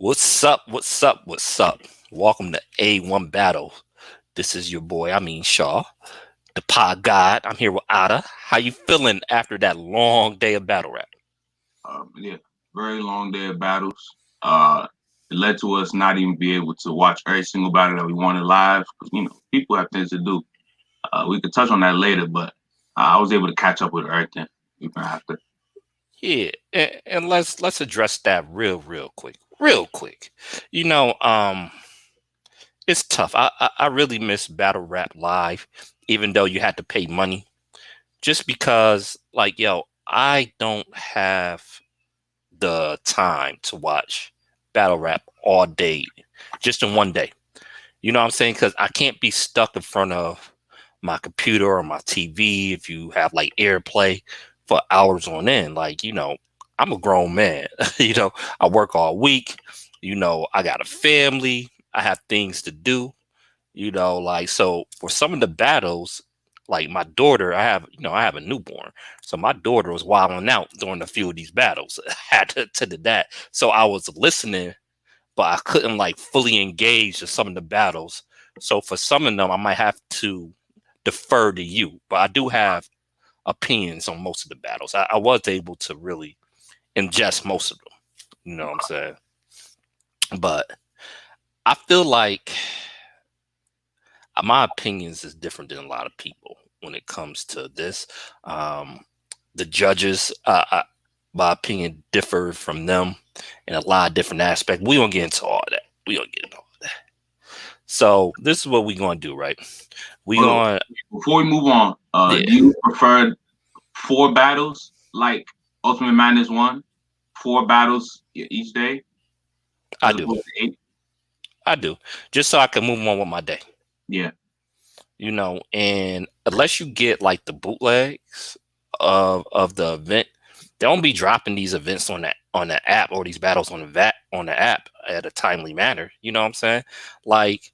What's up? What's up? What's up? Welcome to A1 Battle. This is your boy, Shaw, the pod god. I'm here with Ada. How you feeling after that long day of battle rap? Yeah, very long day of battles. Uh, it led to us not even be able to watch every single battle that we wanted live because people have things to do. We could touch on that later, but I was able to catch up with everything even after. Yeah, and let's address that real quick, real quick. You know, um, it's tough. I really miss battle rap live, even though you had to pay money, just because I don't have the time to watch battle rap all day, just in one day. You know what I'm saying? Because I can't be stuck in front of my computer or my TV if you have like AirPlay for hours on end. I'm a grown man. I work all week. I got a family. I have things to do. So for some of the battles, like my daughter, I have a newborn. So my daughter was wilding out during a few of these battles. I had to do that. So I was listening, but I couldn't like fully engage in some of the battles. So for some of them, I might have to defer to you. But I do have opinions on most of the battles. I was able to really ingest most of them. You know what I'm saying? But I feel like my opinions is different than a lot of people when it comes to this. Um, the judges, my opinion differ from them in a lot of different aspects. We don't get into all that. We don't get into all that. So this is what we gonna do, right? We Hold on. gonna Before we move on, Yeah, do you prefer four battles like Ultimate Madness one, four battles each day I as do. opposed to eight? I do. Just so I can move on with my day. Yeah, And unless you get like the bootlegs of the event, they don't be dropping these events on the app or these battles on the app at a timely manner. You know what I'm saying? Like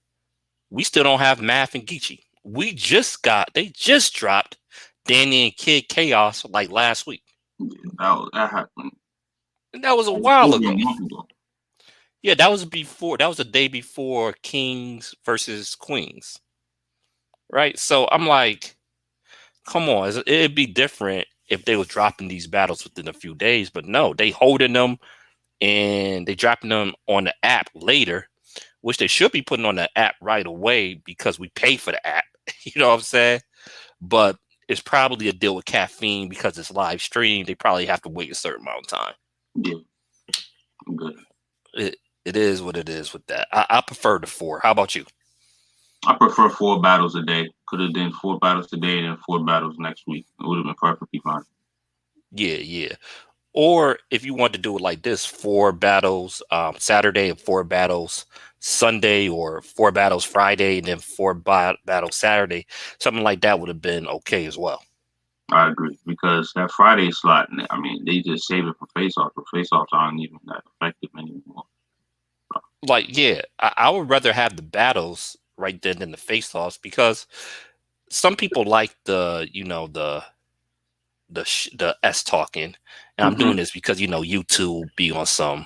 we still don't have Math and Geechee. They just dropped Danny and Kid Chaos like last week. that happened. And that was a That was while over a ago. month ago. Yeah, that was a day before Kings versus Queens. Right? So I'm like, come on, it'd be different if they were dropping these battles within a few days, but no, they holding them and they dropping them on the app later, which they should be putting on the app right away because we pay for the app. You know what I'm saying? But it's probably a deal with caffeine because it's live stream. They probably have to wait a certain amount of time. Yeah, I'm good. It is what it is with that. I prefer the four. How about you? I prefer four battles a day. Could have done four battles today and then four battles next week. It would have been perfectly fine. Yeah, yeah. Or if you want to do it like this, four battles Saturday and four battles Sunday, or four battles Friday and then battles Saturday, something like that would have been okay as well. I agree because that Friday slot, I mean, they just save it for face-offs. But face-offs aren't even that effective anymore. Like, yeah, I would rather have the battles right then than the face-offs because some people like the S talking, and I'm Mm-hmm. doing this because YouTube be on some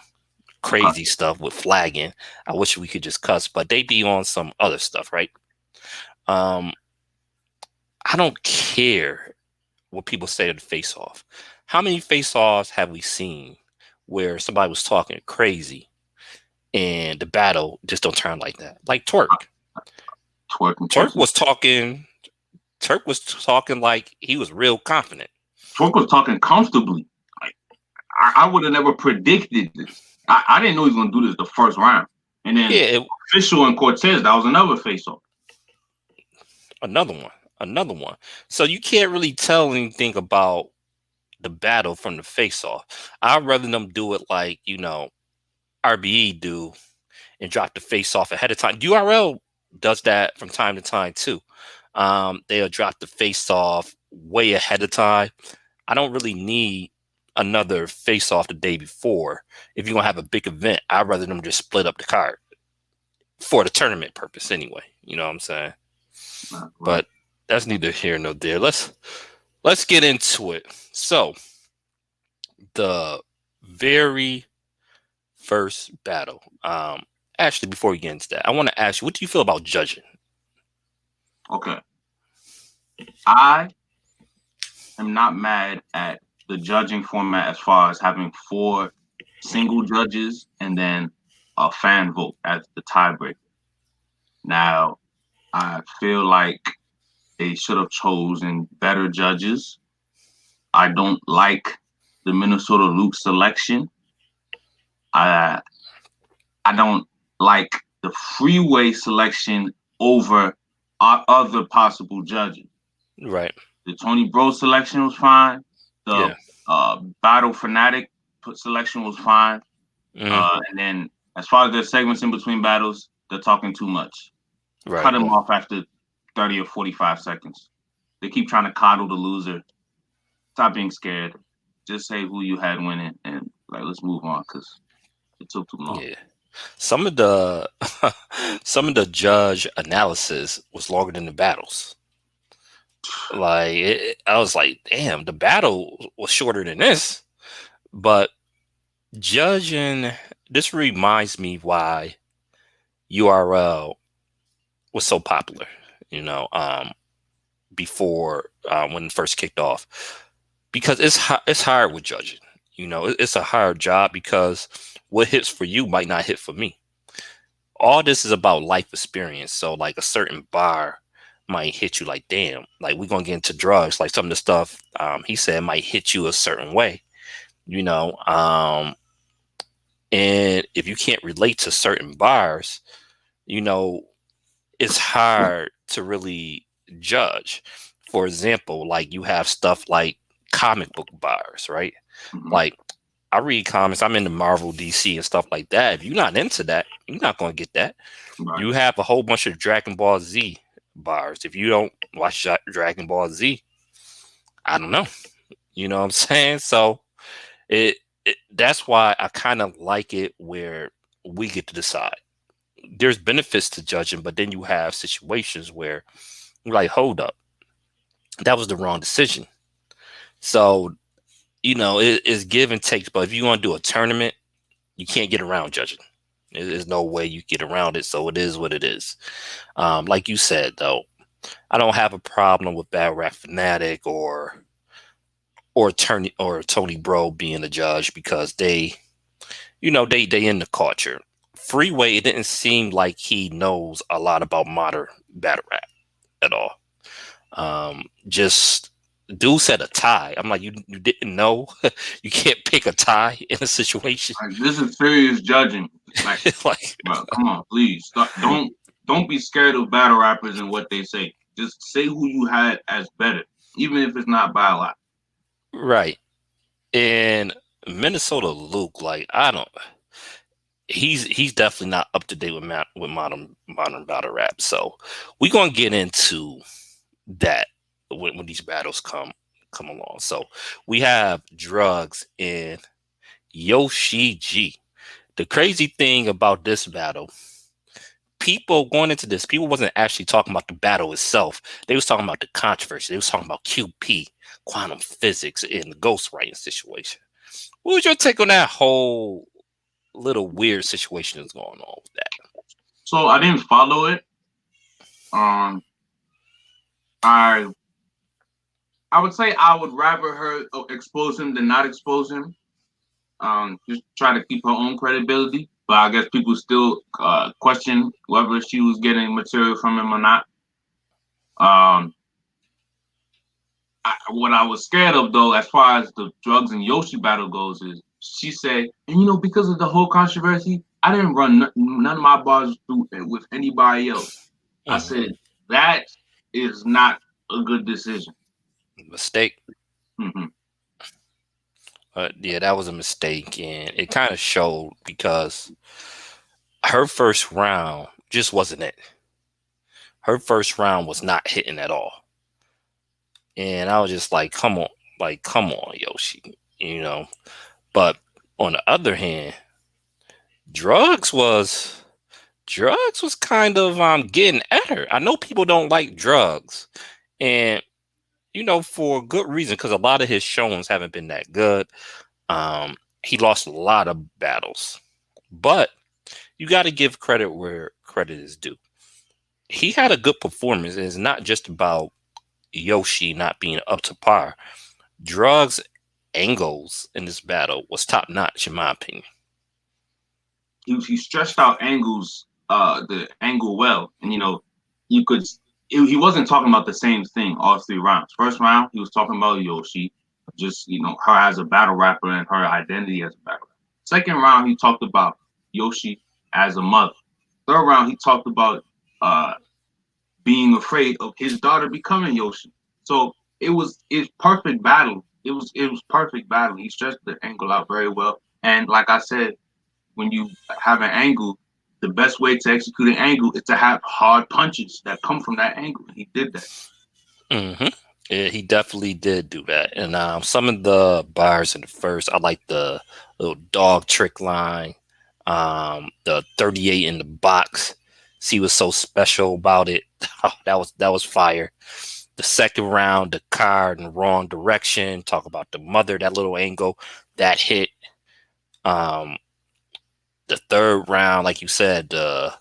crazy stuff with flagging. I wish we could just cuss, but they be on some other stuff, right? Um, I don't care what people say to the face off. How many face offs have we seen where somebody was talking crazy and the battle just don't turn like that? Like Twerk. Twerk and Turk Quincy. was talking. Turk was talking like he was real confident. Twerk was talking comfortably. Like I would have never predicted this. I didn't know he was gonna do this the first round. And then Yeah, Official and Cortez, that was another face-off. another one, another one. So you can't really tell anything about the battle from the face off. I'd rather them do it like RBE do and drop the face off ahead of time. URL does that from time to time too. They'll drop the face off way ahead of time. I don't really need another face off the day before. If you're gonna have a big event, I'd rather them just split up the card for the tournament purpose anyway. You know what I'm saying? Right. But that's neither here nor there. Let's get into it. So the very first battle. Actually, before we get into that, I want to ask you, what do you feel about judging? Okay. I am not mad at the judging format as far as having four single judges and then a fan vote as the tiebreaker. Now, I feel like they should have chosen better judges. I don't like the Minnesota Luke selection. I I don't like the freeway selection over other possible judges. Right. The Tony Bro selection was fine. The Yeah. Battle Fanatic selection was fine. Hmm. And then as far as the segments in between battles, they're talking too much. Cut Right. them off after 30 or 45 seconds. They keep trying to coddle the loser. Stop being scared. Just say who you had winning and like let's move on because it took too long. Yeah. Some of the some of the judge analysis was longer than the battles. Like I was like, damn, the battle was shorter than this. But judging, this reminds me why URL was so popular. You know, before when it first kicked off, because it's hard with judging. You know, it's a hard job because what hits for you might not hit for me. All this is about life experience. So like a certain bar might hit you like, damn, like we're gonna get into drugs. Like some of the stuff he said might hit you a certain way, you know. And if you can't relate to certain bars, you know, it's hard to really judge. For example, like you have stuff like comic book bars, right? Mm-hmm. Like I read comics, I'm into Marvel, DC, and stuff like that. If you're not into that, you're not going to get that. Right. You have a whole bunch of Dragon Ball Z bars. If you don't watch Dragon Ball Z, I don't know. You know what I'm saying? So that's why I kind of like it where we get to decide. There's benefits to judging, but then you have situations where you're like, hold up, that was the wrong decision. So, you know, it's give and takes. But if you want to do a tournament, you can't get around judging. There's no way you get around it. So it is what it is. Like you said, though, I don't have a problem with Bad Rap Fanatic or Tony Bro being a judge because they, you know, they in the culture. Freeway, it didn't seem like he knows a lot about modern battle rap at all. Just dude said a tie. I'm like, you didn't know you can't pick a tie in a situation. Like this is serious judging. Like, Like bro, come on, please. Don't be scared of battle rappers and what they say. Just say who you had as better, even if it's not by a lot. right. And Minnesota Luke, like I don't he's definitely not up to date with modern battle rap. So we're gonna get into that when these battles come along. So we have drugs and Yoshi G. The crazy thing about this battle, people going into this, people wasn't actually talking about the battle itself. They was talking about the controversy. They was talking about QP, quantum physics, and the ghostwriting situation. What was your take on that whole little weird situation that's going on with that? So I didn't follow it. I would say I would rather her expose him than not expose him. Just try to keep her own credibility. But I guess people still question whether she was getting material from him or not. What I was scared of though, as far as the drugs and Yoshi battle goes, is she said, and you know, because of the whole controversy, I didn't run none of my bars through with anybody else. I said that is not a good decision. Mistake. Mm-hmm. Yeah, that was a mistake, and it kind of showed because her first round just wasn't it. Her first round was not hitting at all, and I was just like, come on, Yoshi, you know. But on the other hand, drugs was drugs was kind of getting at her. I know people don't like drugs, and you know for good reason because a lot of his showings haven't been that good. He lost a lot of battles. But you got to give credit where credit is due. He had a good performance. It's not just about Yoshi not being up to par. Drugs angles in this battle was top notch, in my opinion. He stretched out angles, the angle well, and you could. He wasn't talking about the same thing all 3 rounds. First round, he was talking about Yoshi, just her as a battle rapper and her identity as a battle rapper. Second round, he talked about Yoshi as a mother. Third round, he talked about uh, being afraid of his daughter becoming Yoshi. So it's perfect battle. It was perfect battle. He stretched the angle out very well, and like I said, when you have an angle, the best way to execute an angle is to have hard punches that come from that angle. And he did that. hmm Yeah, he definitely did do that. And some of the bars in the first, I like the little dog trick line, the 38 in the box. See what's so special about it. Oh, that was fire. The second round, the car in the wrong direction. Talk about the mother, that little angle that hit. Um, the third round, like you said, the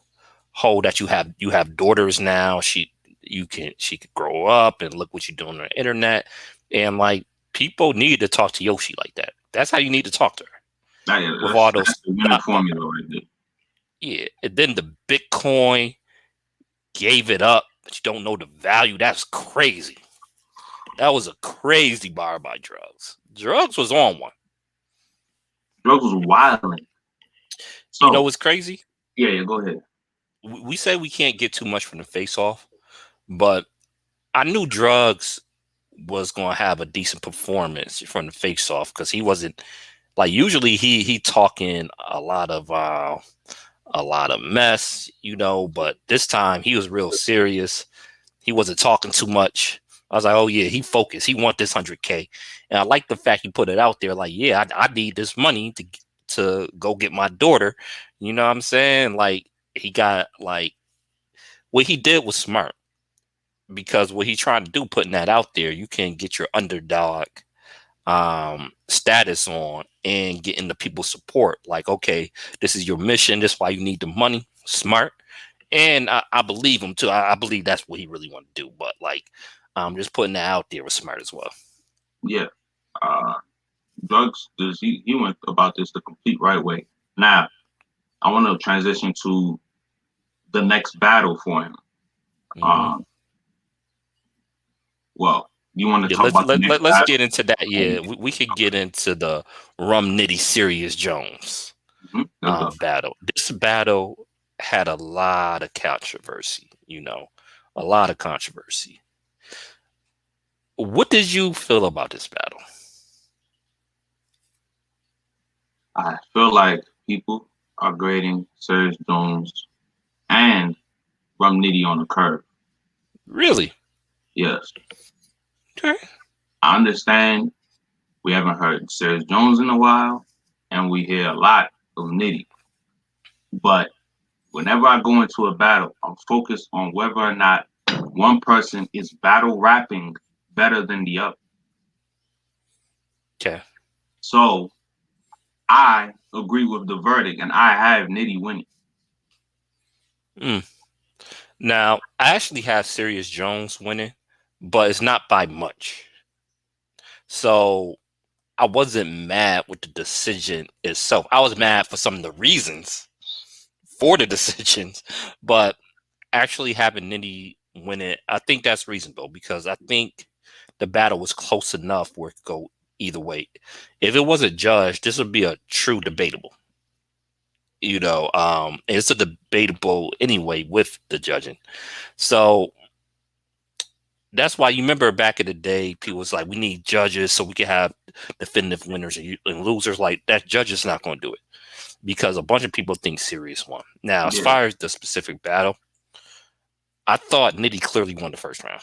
whole that you have daughters now. She could grow up and look what you're doing on the internet, and like people need to talk to Yoshi like that. That's how you need to talk to her with all those. That's the winning formula right there. Yeah, and then the Bitcoin gave it up, but you don't know the value. That's crazy. That was a crazy bar by Drugs. Drugs was on one. Drugs was wilding. You know So what's crazy? yeah, go ahead. We say we can't get too much from the face off, but I knew Drugs was going to have a decent performance from the face off because he wasn't like usually he talking a lot of mess, but this time he was real serious. He wasn't talking too much. I was like, oh yeah, he focused. He want this 100K, and I like the fact he put it out there. Like, yeah, I need this money to go get my daughter. You know what I'm saying? Like, he got like what he did was smart because what he trying to do, putting that out there, you can get your underdog status on and getting the people's support. Like, okay, this is your mission. This is why you need the money. Smart. And I believe him too. I believe that's what he really wanted to do. But like, just putting that out there was smart as well. Yeah, uh, Drugs. He went about this the complete right way. Now I want to transition to the next battle for him. hmm Um, well, you want to Yeah, talk about the next let's battle? get into that. Yeah, we could get into the Rum Nitty Serious Jones Let's go. battle. This battle had a lot of controversy. A lot of controversy. What did you feel about this battle? I feel like people are grading Serge Jones and Rum Nitty on the curve. Really? Yes, Okay. I understand we haven't heard Serge Jones in a while, and we hear a lot of Nitty. But whenever I go into a battle, I'm focused on whether or not one person is battle rapping better than the other. Okay. So I agree with the verdict, and I have Nitty winning. Mm. Now, I actually have Serious Jones winning, but it's not by much. So I wasn't mad with the decision itself. I was mad for some of the reasons for the decisions, but actually having Nitty win it, I think that's reasonable because I think the battle was close enough where it could go either way. If it wasn't judged, this would be a true debatable. It's a debatable anyway with the judging. So that's why you remember back in the day, people was like, we need judges so we can have definitive winners and losers. Like that judge is not going to do it because a bunch of people think Serious won. Now, as Yeah, far as the specific battle, I thought Nitty clearly won the first round.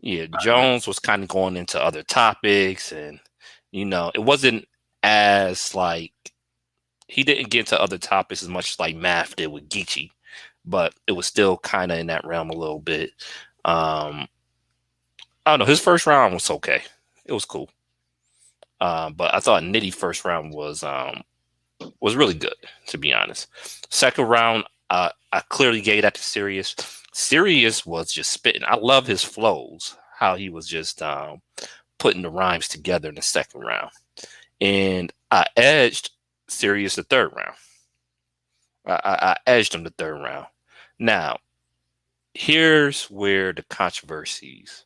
Yeah, Jones was kind of going into other topics, and it wasn't as like he didn't get into other topics as much as like Math did with Geechee, but it was still kind of in that realm a little bit. Um, I don't know. His first round was okay. It was cool. But I thought Nitty first round was was really good, to be honest. Second round, I clearly gave that to Sirius. Sirius was just spitting. I love his flows, how he was just putting the rhymes together in the second round. And I edged Sirius the third round. I edged him the third round. Now, here's where the controversies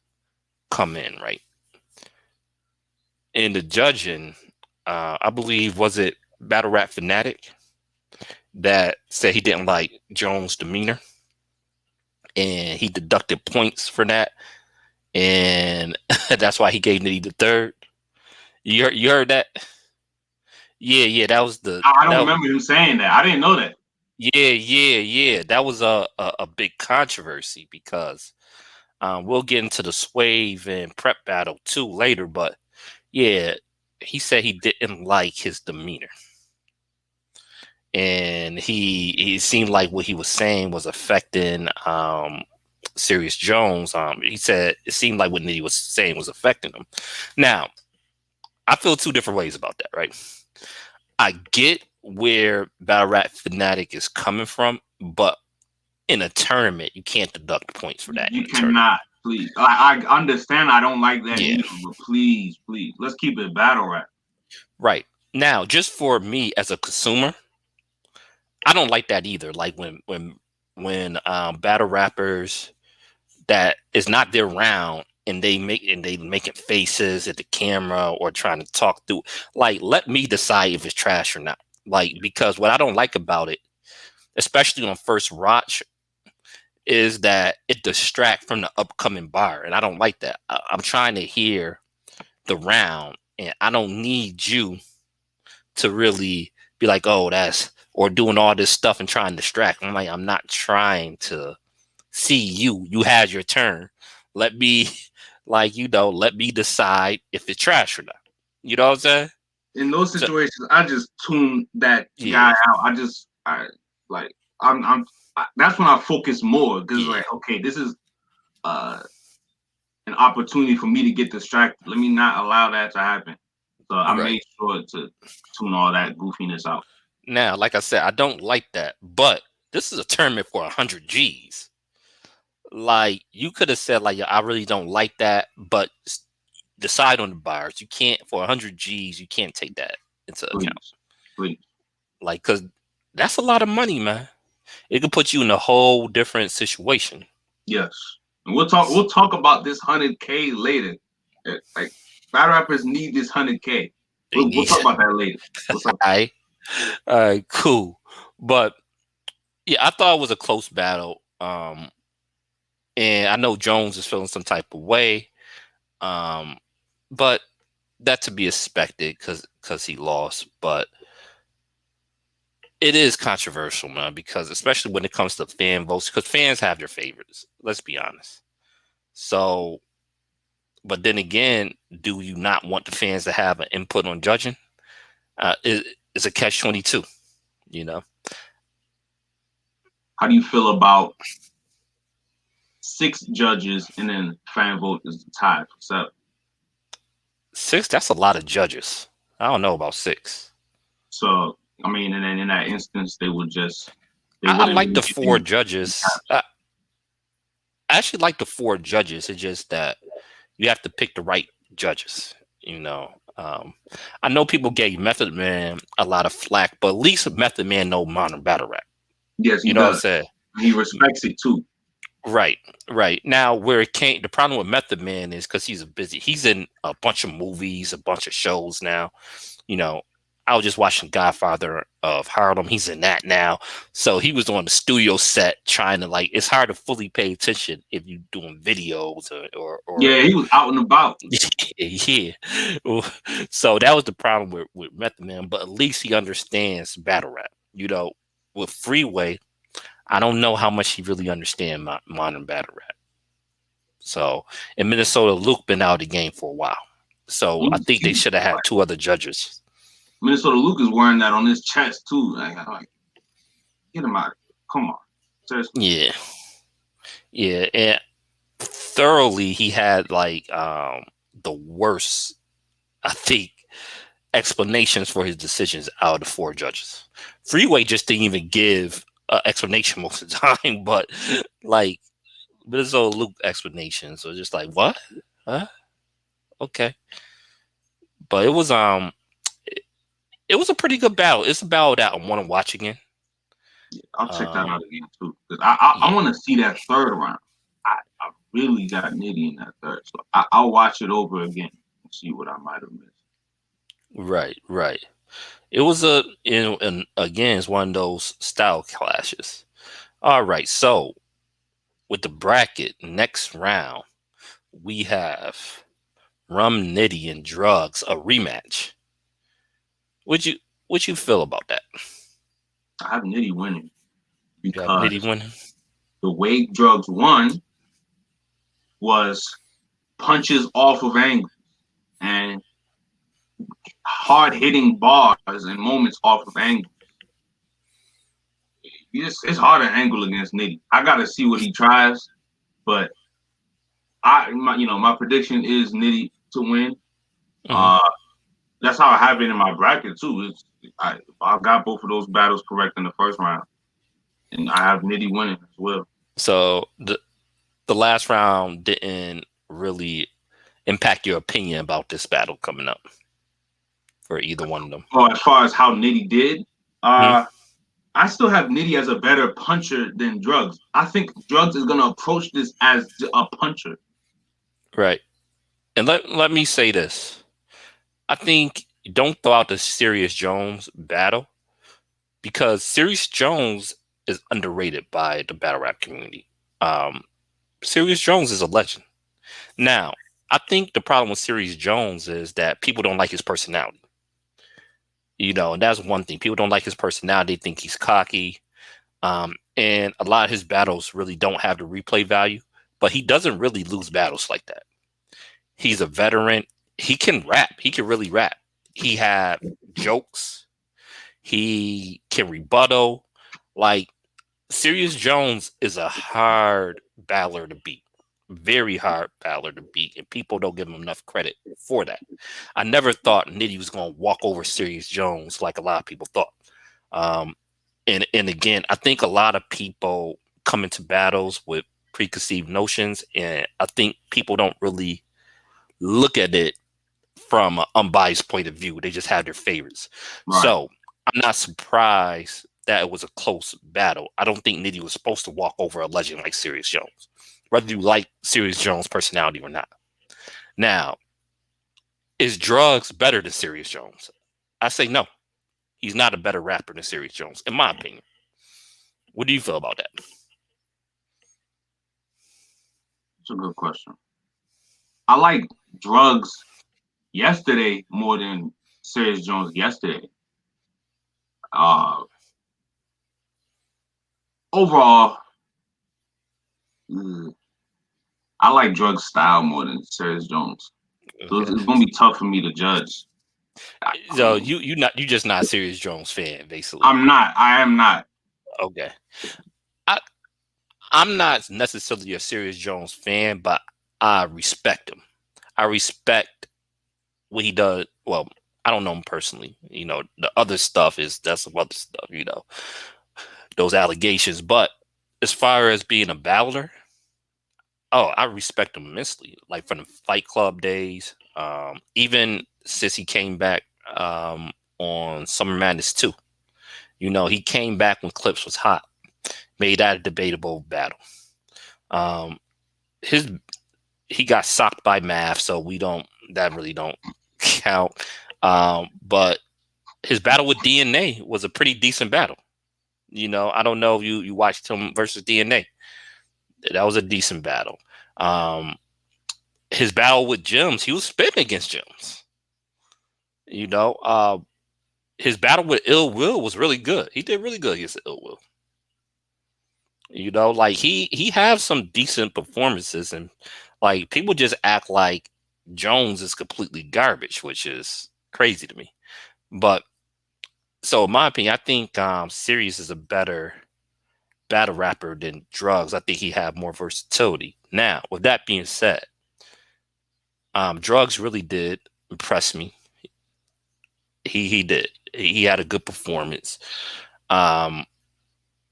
come in, right? In the judging, I believe, was it Battle Rap Fanatic that said he didn't like Jones' demeanor, and he deducted points for that, and that's why he gave Nitty the third. You heard that? Yeah, that was the I don't that remember him saying that. I didn't know that. yeah. That was a big controversy because we'll get into the Swave and Prep battle too later, but yeah, he said he didn't like his demeanor. And he seemed like what he was saying was affecting Sirius Jones. He said it seemed like what he was saying was affecting him. Now, I feel two different ways about that, right? I get where Battle Rap Fanatic is coming from, but in a tournament, you can't deduct points for that. You cannot, please. I understand. I don't like that Yeah. either, but please, let's keep it battle rap. Right. Now, just for me as a consumer, I don't like that either. Like when battle rappers that is not their round and they making faces at the camera or trying to talk through, like, let me decide if it's trash or not. Like, because what I don't like about it, especially on first watch, is that it distract from the upcoming bar, and I don't like that. I'm trying to hear the round, and I don't need you to really be like, oh, that's, or doing all this stuff and trying to distract. I'm like, I'm not trying to see you. You had your turn. Let me, like, let me decide if it's trash or not. You know what I'm saying? In those situations, I just tune that guy out. That's when I focus more because like, okay, this is an opportunity for me to get distracted. Let me not allow that to happen. So I made sure to tune all that goofiness out. Now, like I said, I don't like that, but this is a tournament for 100 G's. Like, you could have said, like, I really don't like that, but decide on the buyers. You can't, for 100 G's, you can't take that into account. Please. Like, because that's a lot of money, man. It could put you in a whole different situation. Yes. And we'll talk about this 100K later. Like, battle rappers need this 100K. We'll talk about that later. All right, cool. But yeah, I thought it was a close battle. And I know Jones is feeling some type of way. But that to be expected because he lost. But it is controversial, man, because especially when it comes to fan votes, because fans have their favorites. Let's be honest. So, but then again, do you not want the fans to have an input on judging? It's a catch-22, you know. How do you feel about 6 judges and then fan vote is tied for 7? 6, that's a lot of judges. I don't know about 6. So, I mean, and then in that instance, they would just. I like the 4 judges. I actually like the 4 judges. It's just that you have to pick the right judges, you know. I know people gave Method Man a lot of flack, but at least Method Man know modern battle rap. Yes, you know what I'm saying? He respects it too. Right. Now, where it came, the problem with Method Man is because he's in a bunch of movies, a bunch of shows now. You know, I was just watching Godfather of Harlem. He's in that now. So he was on the studio set trying to, like, it's hard to fully pay attention if you're doing videos or yeah, he was out and about. Yeah. So that was the problem with Method Man, but at least he understands battle rap. You know, with Freeway, I don't know how much he really understands modern battle rap. So in Minnesota, Luke been out of the game for a while. So I think they should have had 2 other judges. Minnesota Luke is wearing that on his chest too. Like, get him out. Come on. Seriously. Yeah. And thoroughly, he had like the worst, I think, explanations for his decisions out of the four judges. Freeway just didn't even give an explanation most of the time, but like, but it's all Luke explanation. So just like, what? Huh? Okay. But it, it was a pretty good battle. It's a battle that I want to watch again. I'll check that Um, out again too, because I yeah, want to see that third round. I really got Nitty in that third, so I'll watch it over again and see what I might have missed. right, right. It was and again, it's one of those style clashes. All right, so with the bracket next round, we have Rum Nitty and Drugs, a rematch. Would you what you feel about that? I have Nitty winning You have Nitty because winning? the way Drugs won was punches off of angles and hard hitting bars and moments off of angles. It's hard to angle against Nitty. I got to see what he tries, but my prediction is Nitty to win. Hmm. Uh, that's how I have it in my bracket too. I got both of those battles correct in the first round, and I have Nitty winning as well. So the last round didn't really impact your opinion about this battle coming up for either one of them. Well, as far as how Nitty did, Mhm. I still have Nitty as a better puncher than Drugs. I think Drugs is gonna approach this as a puncher. Right. And let me say this. I think don't throw out the Sirius Jones battle because Sirius Jones is underrated by the battle rap community. Um, Sirius Jones is a legend. Now, I think the problem with Sirius Jones is that people don't like his personality. And that's one thing. People don't like his personality. They think he's cocky. And a lot of his battles really don't have the replay value, but he doesn't really lose battles like that. He's a veteran. He can rap. He can really rap. He had jokes. He can rebuttal. Like Sirius Jones is a hard battler to beat. Very hard battler to beat, and people don't give him enough credit for that. I never thought Nitty was going to walk over Sirius Jones like a lot of people thought. Um, and again, I think a lot of people come into battles with preconceived notions, and I think people don't really look at it from an unbiased point of view. They just have their favorites. Right. So I'm not surprised that it was a close battle. I don't think Nitty was supposed to walk over a legend like Sirius Jones, whether you like Sirius Jones' personality or not. Now, is Drugs better than Sirius Jones? I say no. He's not a better rapper than Sirius Jones, in my opinion. What do you feel about that? It's a good question. I like Drugs yesterday more than Sirius Jones yesterday. Uh, overall, I like Drugs style more than Sirius Jones. So it's, Okay. it's gonna be tough for me to judge. I So mean, you just not a Sirius Jones fan, basically. I'm not. I am not. Okay. I I'm not necessarily a Sirius Jones fan, but I respect him. I respect what he does. Well, I don't know him personally. The other stuff that's some other stuff. Those allegations. But as far as being a battler, oh, I respect him immensely. Like from the Fight Club days, even since he came back on Summer Madness 2. He came back when Clips was hot, made that a debatable battle. Um, his he got socked by Math, so we don't that really don't count. But his battle with DNA was a pretty decent battle. I don't know if you watched him versus DNA. That was a decent battle. Um, his battle with Gems, he was spitting against Gems. You know, uh, his battle with Ill Will was really good. He did really good against Ill Will. Like he have some decent performances, and like people just act like Jones is completely garbage, which is crazy to me. But so in my opinion, I think Sirius is a better battle rapper than Drugs. I think he have more versatility. Now, with that being said, Drugs really did impress me. He did. He had a good performance. Um,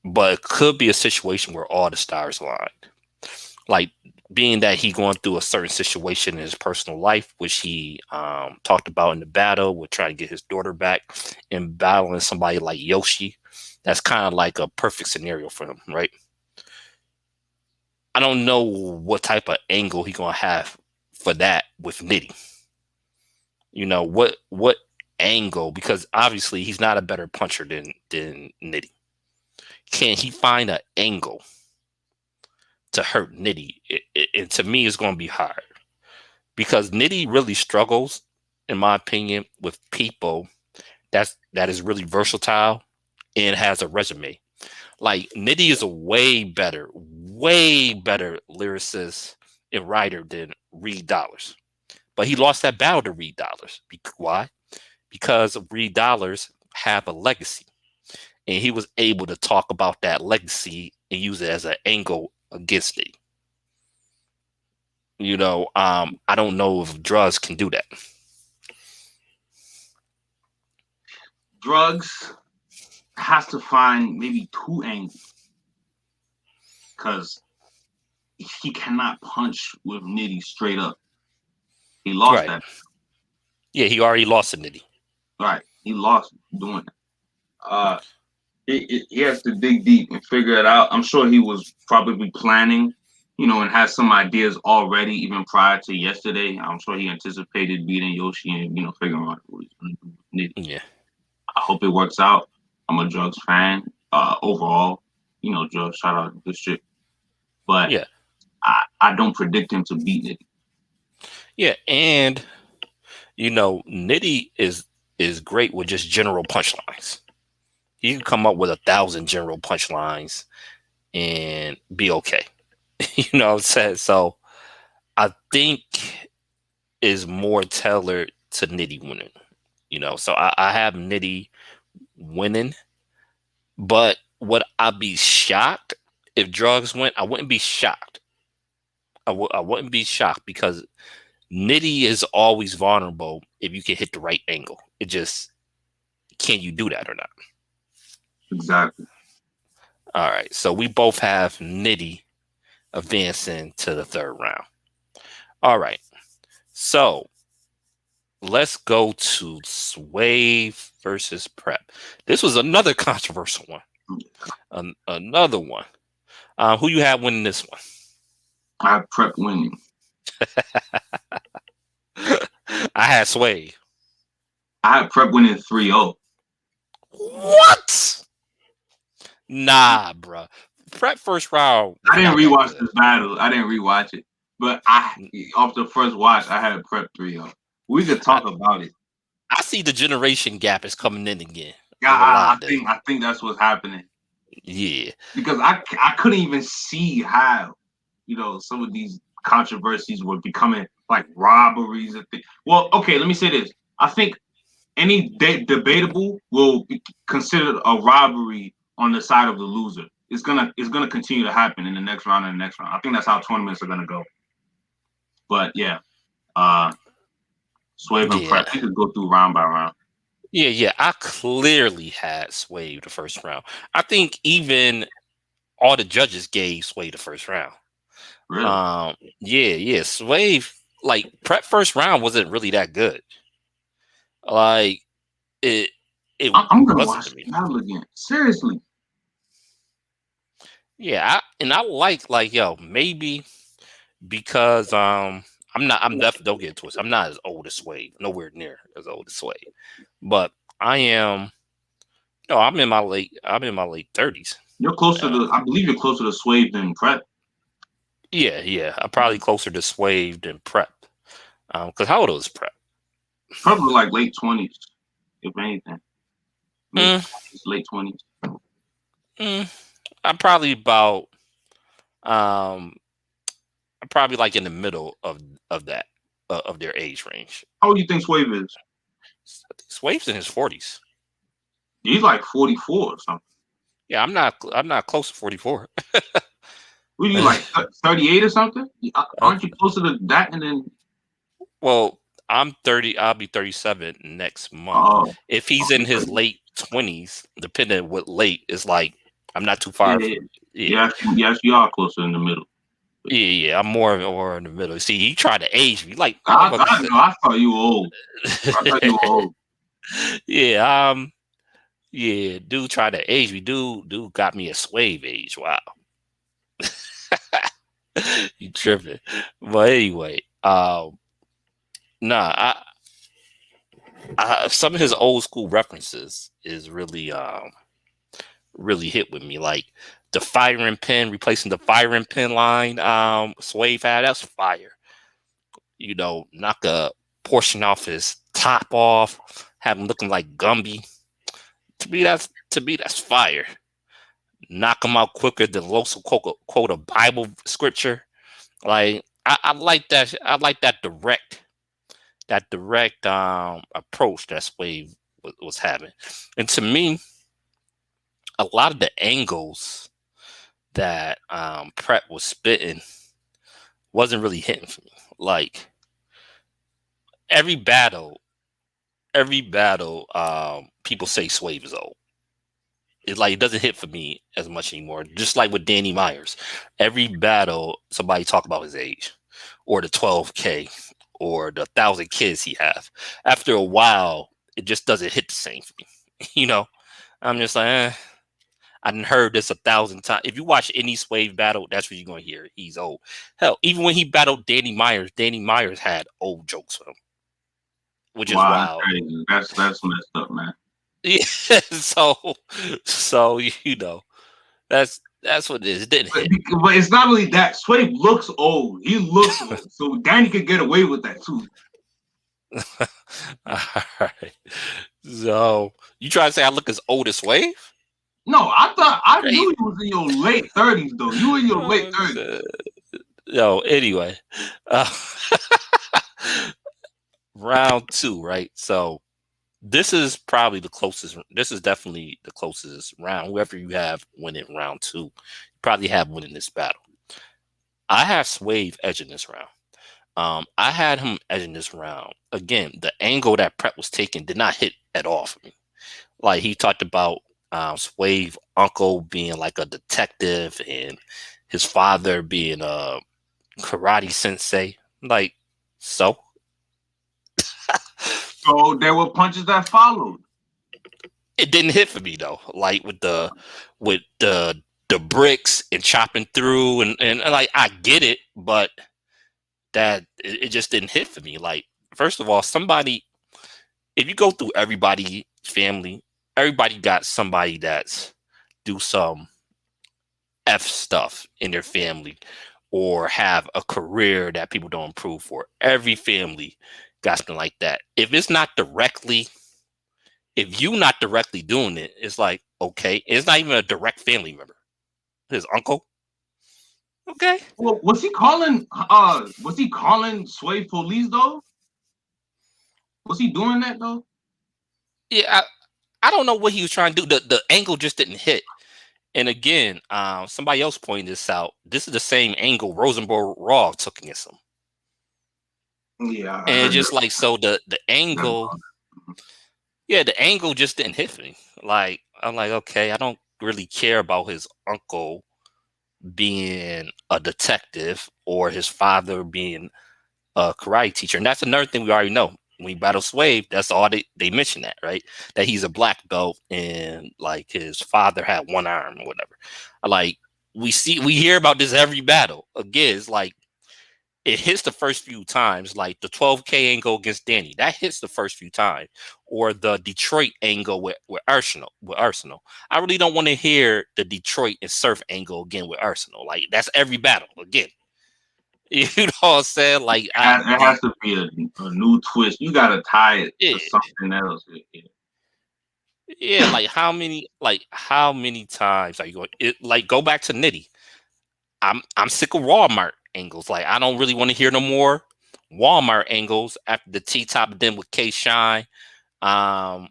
but it could be a situation where all the stars aligned. Like being that he going through a certain situation in his personal life, which he talked about in the battle with trying to get his daughter back and battling somebody like Yoshi. That's kind of like a perfect scenario for him, right? I don't know what type of angle he gonna have for that with Nitty. What angle? Because obviously he's not a better puncher than Nitty. Can he find an angle to hurt Nitty? And to me, it's gonna be hard because Nitty really struggles, in my opinion, with people that is really versatile and has a resume. Like Nitty is a way better lyricist and writer than Reed Dollars. But he lost that battle to Reed Dollars. Why? Because Reed Dollars have a legacy. And he was able to talk about that legacy and use it as an angle against it. I don't know if Drugs can do that. Drugs has to find maybe two angles because he cannot punch with Nitty straight up. He lost Right. that. Yeah, he already lost to Nitty. Right. He lost doing that. He has to dig deep and figure it out. I'm sure he was probably planning, and has some ideas already, even prior to yesterday. I'm sure he anticipated beating Yoshi and, figuring out what he's going to do with Nitty. Yeah. I hope it works out. I'm a Drugs fan. Overall, Drugs, shout out to this shit. But Yeah. I don't predict him to beat Nitty. Yeah, and Nitty is great with just general punchlines. He can come up with 1,000 general punchlines and be okay. You know what I'm saying? So I think is more tailored to Nitty winning. So I have Nitty winning, but would I be shocked if Drugs went? I wouldn't be shocked. I wouldn't be shocked because Nitty is always vulnerable if you can hit the right angle. It just, can you do that or not? Exactly. All right. So we both have Nitty advancing to the third round. All right. So let's go to Swave versus Prep. This was another controversial one. Another one. Who you have winning this one? I have Prep winning. I had Swave. I had Prep winning 3-0. What? Nah, bro. Prep first round. I didn't rewatch this battle. I didn't rewatch it. But off the first watch, I had Prep 3-0. We could talk about it. I see the generation gap is coming in again. I think that's what's happening. Yeah. Because I couldn't even see how, some of these controversies were becoming like robberies and things. Well, okay, let me say this. I think any debatable will be considered a robbery on the side of the loser. It's gonna continue to happen in the next round and the next round. I think that's how tournaments are gonna go. But yeah, Swave and Prep, we could go through round by round. Yeah. I clearly had Swave the first round. I think even all the judges gave Swave the first round. Really? Yeah. Swave, like Prep first round wasn't really that good. Like I'm gonna watch the battle again. Seriously. Yeah, I like yo, maybe because I'm definitely, don't get it twisted. I'm not as old as Swave, nowhere near as old as Swave. But I am I'm in my late 30s. You're closer to I believe you're closer to Swave than Prep. Yeah. I'm probably closer to Swave than Prep. Because how old was Prep? Probably like late 20s, if anything. Late 20s. I'm probably about I'm probably like in the middle of that of their age range. How old do you think Swave is? I think Swave's in his 40s. He's like 44 or something. Yeah, I'm not close to 44. Were you like 38 or something? Aren't you closer to that? And then, well, I'm 30. I'll be 37 next month. Oh, If he's in okay. his late 20s, depending on what late, it's like I'm not too Yeah, far yeah, from. Yeah, yes, yes, you are closer in the middle. yeah, yeah. I'm more in the middle. See, he tried to age me, like motherfucker I said. know. I thought you were old. I thought you were old. Yeah, yeah. Dude tried to age me. Dude got me a slave age. Wow, you tripping? But anyway, nah. Some of his old school references is really hit with me. Like the firing pin, replacing the firing pin line. Swave had that's fire. Knock a portion off his top off, have him looking like Gumby. To me that's fire. Knock him out quicker than Loso quote a Bible scripture. Like I like that. I like that direct approach that Swave was having. And to me, a lot of the angles that Prep was spitting wasn't really hitting for me. Like every battle, people say Swave is old. It doesn't hit for me as much anymore. Just like with Danny Myers, every battle somebody talk about his age, or the 12K, or the 1,000 kids he have. After a while, it just doesn't hit the same for me. you know, I'm just like, I done heard this 1,000 times. If you watch any Swave battle, that's what you're gonna hear. He's old. Hell, even when he battled Danny Myers had old jokes for him, which is Wow, that's wild. crazy. That's messed up, man. Yeah, so that's what it is. It didn't hit. But it's not really that. Sway looks old. He looks old. So Danny could get away with that too. All right. So you try to say I look as old as Swave? No, I Crazy. knew you was in your late 30s though. You were in your late Oh, 30s. Yo, anyway, uh, round two, right? So this is probably the closest. This is definitely the closest round. Whoever you have winning round two, you probably have winning this battle. I have Swave edging this round. I had him edging this round. Again, the angle that Prep was taking did not hit at all for me. Like he talked about Swave uncle being like a detective and his father being a karate sensei. Like, so So there were punches that followed. it didn't hit for me though. Like with the bricks and chopping through and like I get it, but that it just didn't hit for me. Like, first of all, somebody if you go through everybody family, everybody got somebody that's do some F stuff in their family or have a career that people don't approve for. Every family got something like that. If you not directly doing it, it's like, okay, it's not even a direct family member. His uncle. Okay. Well, was he calling Sway police though? Was he doing that though? Yeah, I don't know what he was trying to do. The angle just didn't hit. And again, somebody else pointed this out. This is the same angle Rosenborg Raw took against him. Yeah, I And heard just like so the that. angle, yeah, the angle just didn't hit me. Like I'm like, okay, I don't really care about his uncle being a detective or his father being a karate teacher. And that's another thing we already know. When he battle Swave, that's all they mention that, right? That he's a black belt and like his father had one arm or whatever. Like we hear about this every battle. Again, it's like it hits the first few times, like the 12K angle against Danny. That hits the first few times. Or the Detroit angle with Arsenal. I really don't want to hear the Detroit and Surf angle again with Arsenal. Like that's every battle again. You know what I'm saying? Like It has to be a new twist. You gotta tie it yeah, to something else. yeah. Like how many times are you going? Like go back to Nitty. I'm sick of Walmart angles. Like I don't really want to hear no more Walmart angles after the T top then with K Shine. Um,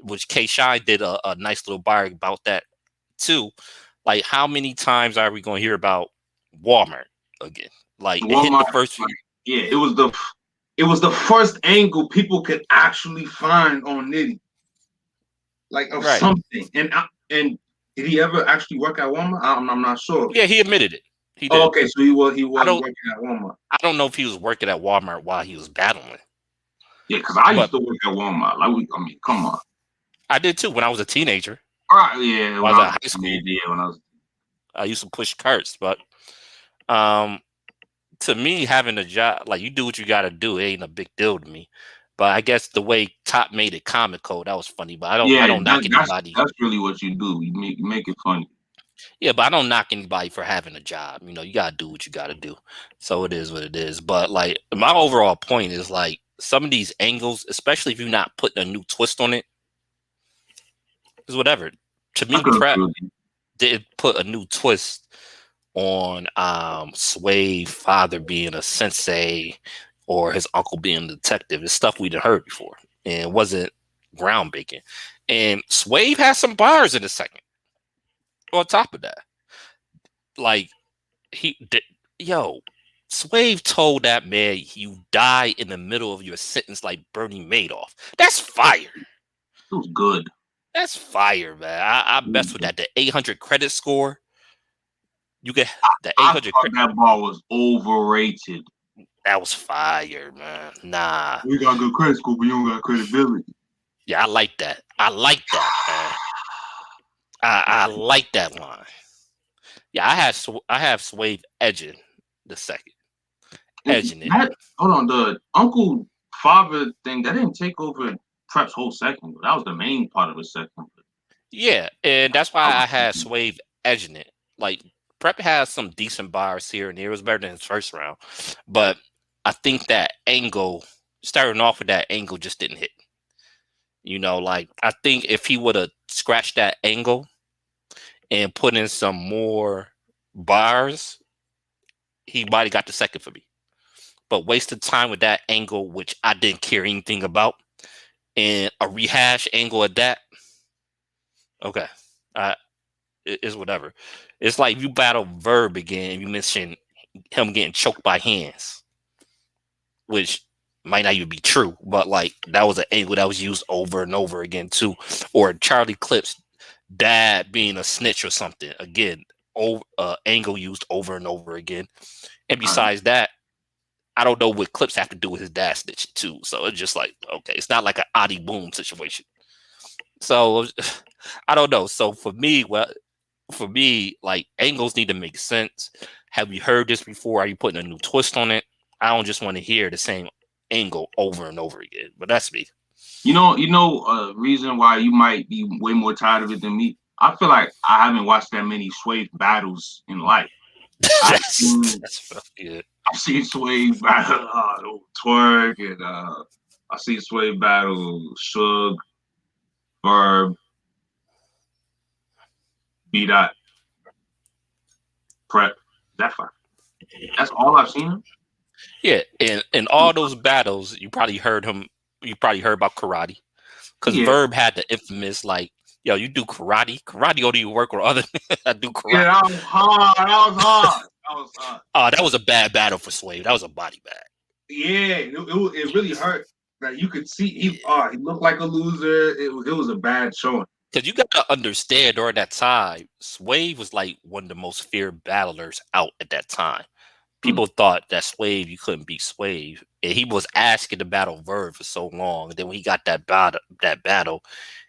which K Shine did a nice little bar about that too. Like how many times are we going to hear about Walmart again? Like it hit the Walmart, first few. like, yeah, it was the It was the first angle people could actually find on Nitty, like of Right. something. And did he ever actually work at Walmart? I'm not sure. Yeah, he admitted it. He Oh, did. okay, so he I was don't working at Walmart. I don't know if he was working at Walmart while he was battling, Yeah, because I used but to work at Walmart. Like, I mean, come on. I did too when I was a teenager. All right, yeah, When I when was I at was high a teenager, school, yeah, when I was. I used to push carts. But um, to me, having a job, like you do what you got to do, it ain't a big deal to me. But I guess the way Top made it comical, that was funny. But I Yeah, don't knock anybody. that's really what you do. You make it funny. Yeah, but I don't knock anybody for having a job. You know, you gotta do what you gotta do. So it is what it is. But like my overall point is like some of these angles, especially if you're not putting a new twist on it, is whatever. To I me, could Prep agree with you. did put a new twist on Sway's father being a sensei or his uncle being a detective. It's stuff we'd heard before and it wasn't groundbreaking. And Sway has some bars in the second. On top of that, like he did, yo, Swave told that man you die in the middle of your sentence like Bernie Madoff. That's fire. It was good. That's fire, man. I messed with that. The 800 credit score. You get the I 800 thought that ball was overrated. that was fire, man. Nah. We got good credit score, but you don't got credibility. Yeah, I like that. I like that, man. I like that line. Yeah, I have Swave edging the second. Edging it. Hold on, the uncle father thing that didn't take over Prep's whole second. That was the main part of the second. Yeah, and that's why I had Swave edging it. Like Prep has some decent bars here and there. It was better than his first round. But I think that angle, starting off with that angle, just didn't hit. You know, like I think if he would have scratched that angle and put in some more bars, he might have got the second for me. But wasted time with that angle, which I didn't care anything about, and a rehash angle of that. Okay. It's whatever. It's like you battle Verb again and you mention him getting choked by hands, which might not even be true, but like that was an angle that was used over and over again too. Or Charlie Clips dad being a snitch or something. Again, angle used over and over again. And besides that, I don't know what Clips have to do with his dad snitching too. So it's just like, okay, it's not like an Adi Boom situation. So I don't know. So for me, like angles need to make sense. Have you heard this before? Are you putting a new twist on it? I don't just want to hear the same angle over and over again. But that's me. You know, reason why you might be way more tired of it than me. I feel like I haven't watched that many Swave battles in life. that's good. I've seen Swave battle Twerk, and I've seen Swave battle Suge, Verb, B. Dot, Prep. That's fine. That's all I've seen him. Yeah, and in all those battles, you probably heard about karate. Because Verb had the infamous like, yo, you do karate? Karate don't even work with other I do karate. Yeah, that was hard. That was a bad battle for Swave. That was a body bag. Yeah, it really hurt. Like you could see he looked like a loser. It was a bad showing. Because you got to understand during that time, Swave was like one of the most feared battlers out at that time. People thought that Swave, you couldn't beat Swave. And he was asking to battle Verb for so long. And then when he got that battle,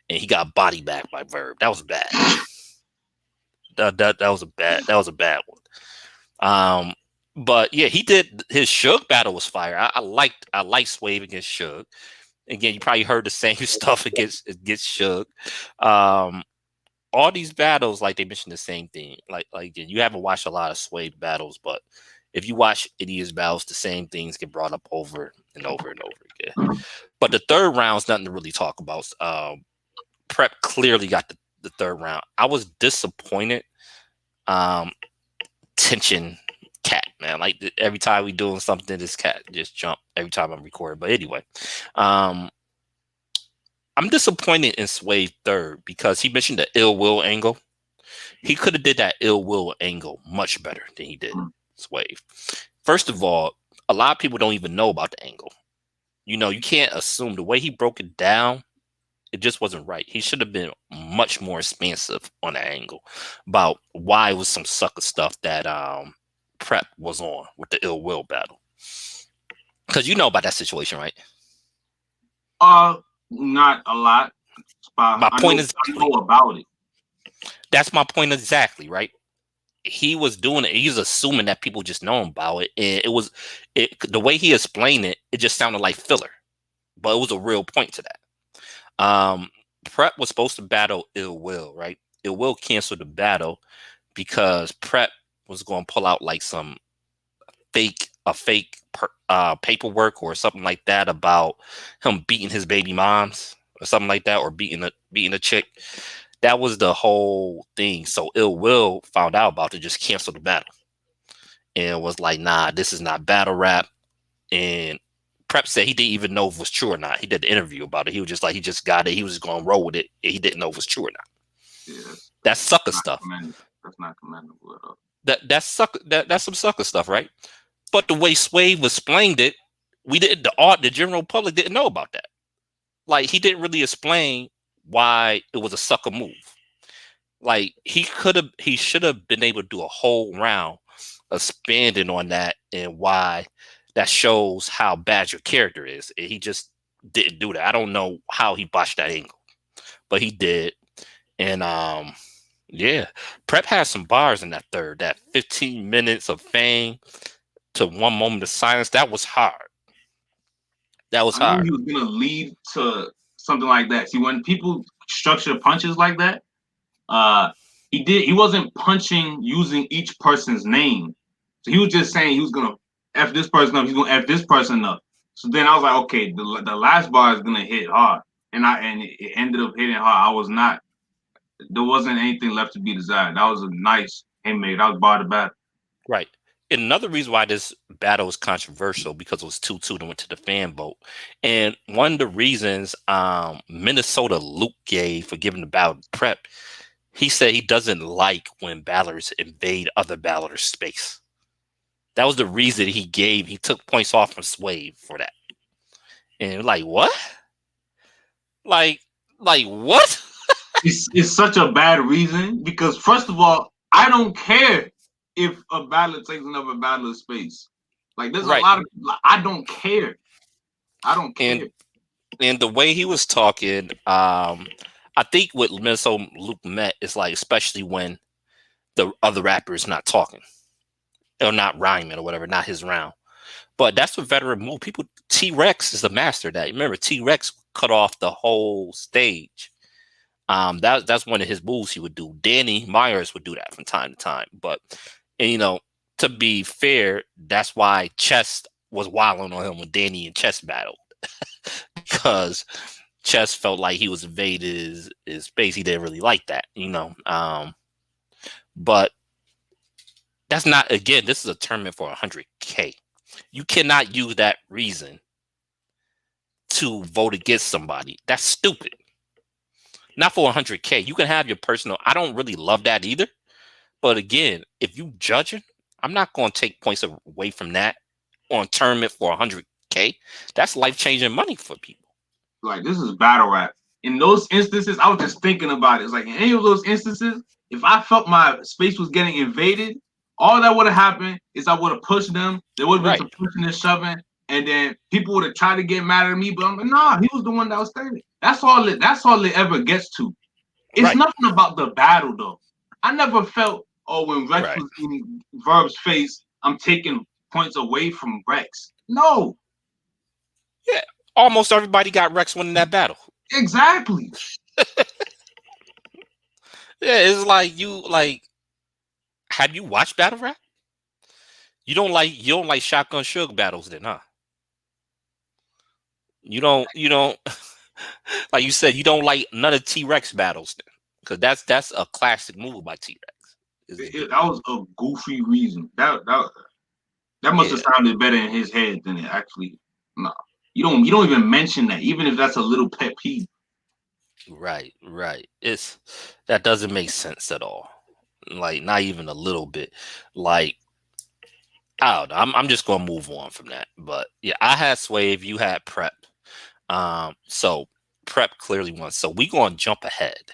and he got body back by Verb, that was bad. That was a bad one. But yeah, he did his Suge battle was fire. I liked Swave against Suge. Again, you probably heard the same stuff against Suge. All these battles, like they mentioned the same thing. Like again, you haven't watched a lot of Swave battles, but if you watch any of his battles, the same things get brought up over and over and over again. But the third round's nothing to really talk about. Prep clearly got the third round. I was disappointed. Tension cat, man. Like every time we doing something, this cat just jump every time I'm recording. But anyway, I'm disappointed in Swave third because he mentioned the ill will angle. He could have did that ill will angle much better than he did Swave. First of all, a lot of people don't even know about the angle. You can't assume the way he broke it down. It just wasn't right. He should have been much more expansive on the angle about why it was some sucker stuff that Prep was on with the ill will battle. Because you know about that situation, right? Not a lot. My I point know, exactly. about it. That's my point exactly, right? He was doing it. He's assuming that people just know about it, and the way he explained it. It just sounded like filler, but it was a real point to that. Prep was supposed to battle Ill Will, right? Ill Will canceled the battle because Prep was going to pull out like some fake paperwork or something like that about him beating his baby moms or something like that, or beating a chick. That was the whole thing. So Ill Will found out about it, just canceled the battle, and was like, "Nah, this is not battle rap." And Prep said he didn't even know if it was true or not. He did the interview about it. He was just like, he just got it. He was just going to roll with it. And he didn't know if it was true or not. Yeah, That's sucker stuff. That's not commendable at all. That's some sucker stuff, right? But the way Swave explained it, the general public didn't know about that. Like, he didn't really explain why it was a sucker move. Like, he should have been able to do a whole round expanding on that and why that shows how bad your character is. And he just didn't do that. I don't know how he botched that angle, but he did. And yeah, Prep had some bars in that third. That 15 minutes of fame to one moment of silence. That was hard. That was I knew hard. he was gonna lead to something like that. See, when people structure punches like that, he wasn't punching using each person's name. So he was just saying he was gonna F this person up, he's gonna F this person up. So then I was like, okay, the last bar is gonna hit hard. And it ended up hitting hard. There wasn't anything left to be desired. That was a nice handmade. That was bar to bat. Right. And another reason why this battle is controversial because it was 2-2 and went to the fan vote. And one of the reasons Minnesota Luke gave for giving the battle to Prep, he said he doesn't like when battlers invade other battlers' space. That was the reason he gave. He took points off from Swave for that. And like, what? Like what? It's such a bad reason because first of all, I don't care if a battler takes another battler's space. Like there's Right. a lot of I don't care. I don't care. And the way he was talking, I think what Minnesota Luke met is like, especially when the other rapper is not talking or not rhyming or whatever, not his round. But that's a veteran move. People, T-Rex is the master of that. Remember, T-Rex cut off the whole stage. That's one of his moves he would do. Danny Myers would do that from time to time. But, and, to be fair, that's why Chess was wilding on him when Danny and Chess battled. Because Chess felt like he was invading his space. He didn't really like that, but that's not, again, this is a tournament for 100K. You cannot use that reason to vote against somebody. That's stupid. Not for 100K. You can have your personal. I don't really love that either. But again, if you judging, I'm not going to take points away from that on tournament for 100K. That's life-changing money for people. Like this is battle rap. In those instances, I was just thinking about it. It's like in any of those instances, if I felt my space was getting invaded, all that would have happened is I would have pushed them. There would have been some pushing and shoving, and then people would have tried to get mad at me. But I'm like, nah, he was the one that was standing. That's all it ever gets to. It's nothing about the battle though. I never felt, when Rex was in Verb's face, I'm taking points away from Rex. No. Yeah, almost everybody got Rex winning that battle. Exactly. Yeah, it's like have you watched battle rap? You don't like Shotgun Suge battles then, huh? You don't like you said, you don't like none of T-Rex battles then. Because that's a classic move by T-Rex. That was a goofy reason. That must have sounded better in his head than it actually. No, you don't even mention that, even if that's a little pet peeve. Right. That doesn't make sense at all. Like, not even a little bit. Like, I don't know. I'm just gonna move on from that. But yeah, I had Swave, you had Prep. So Prep clearly won. So we gonna jump ahead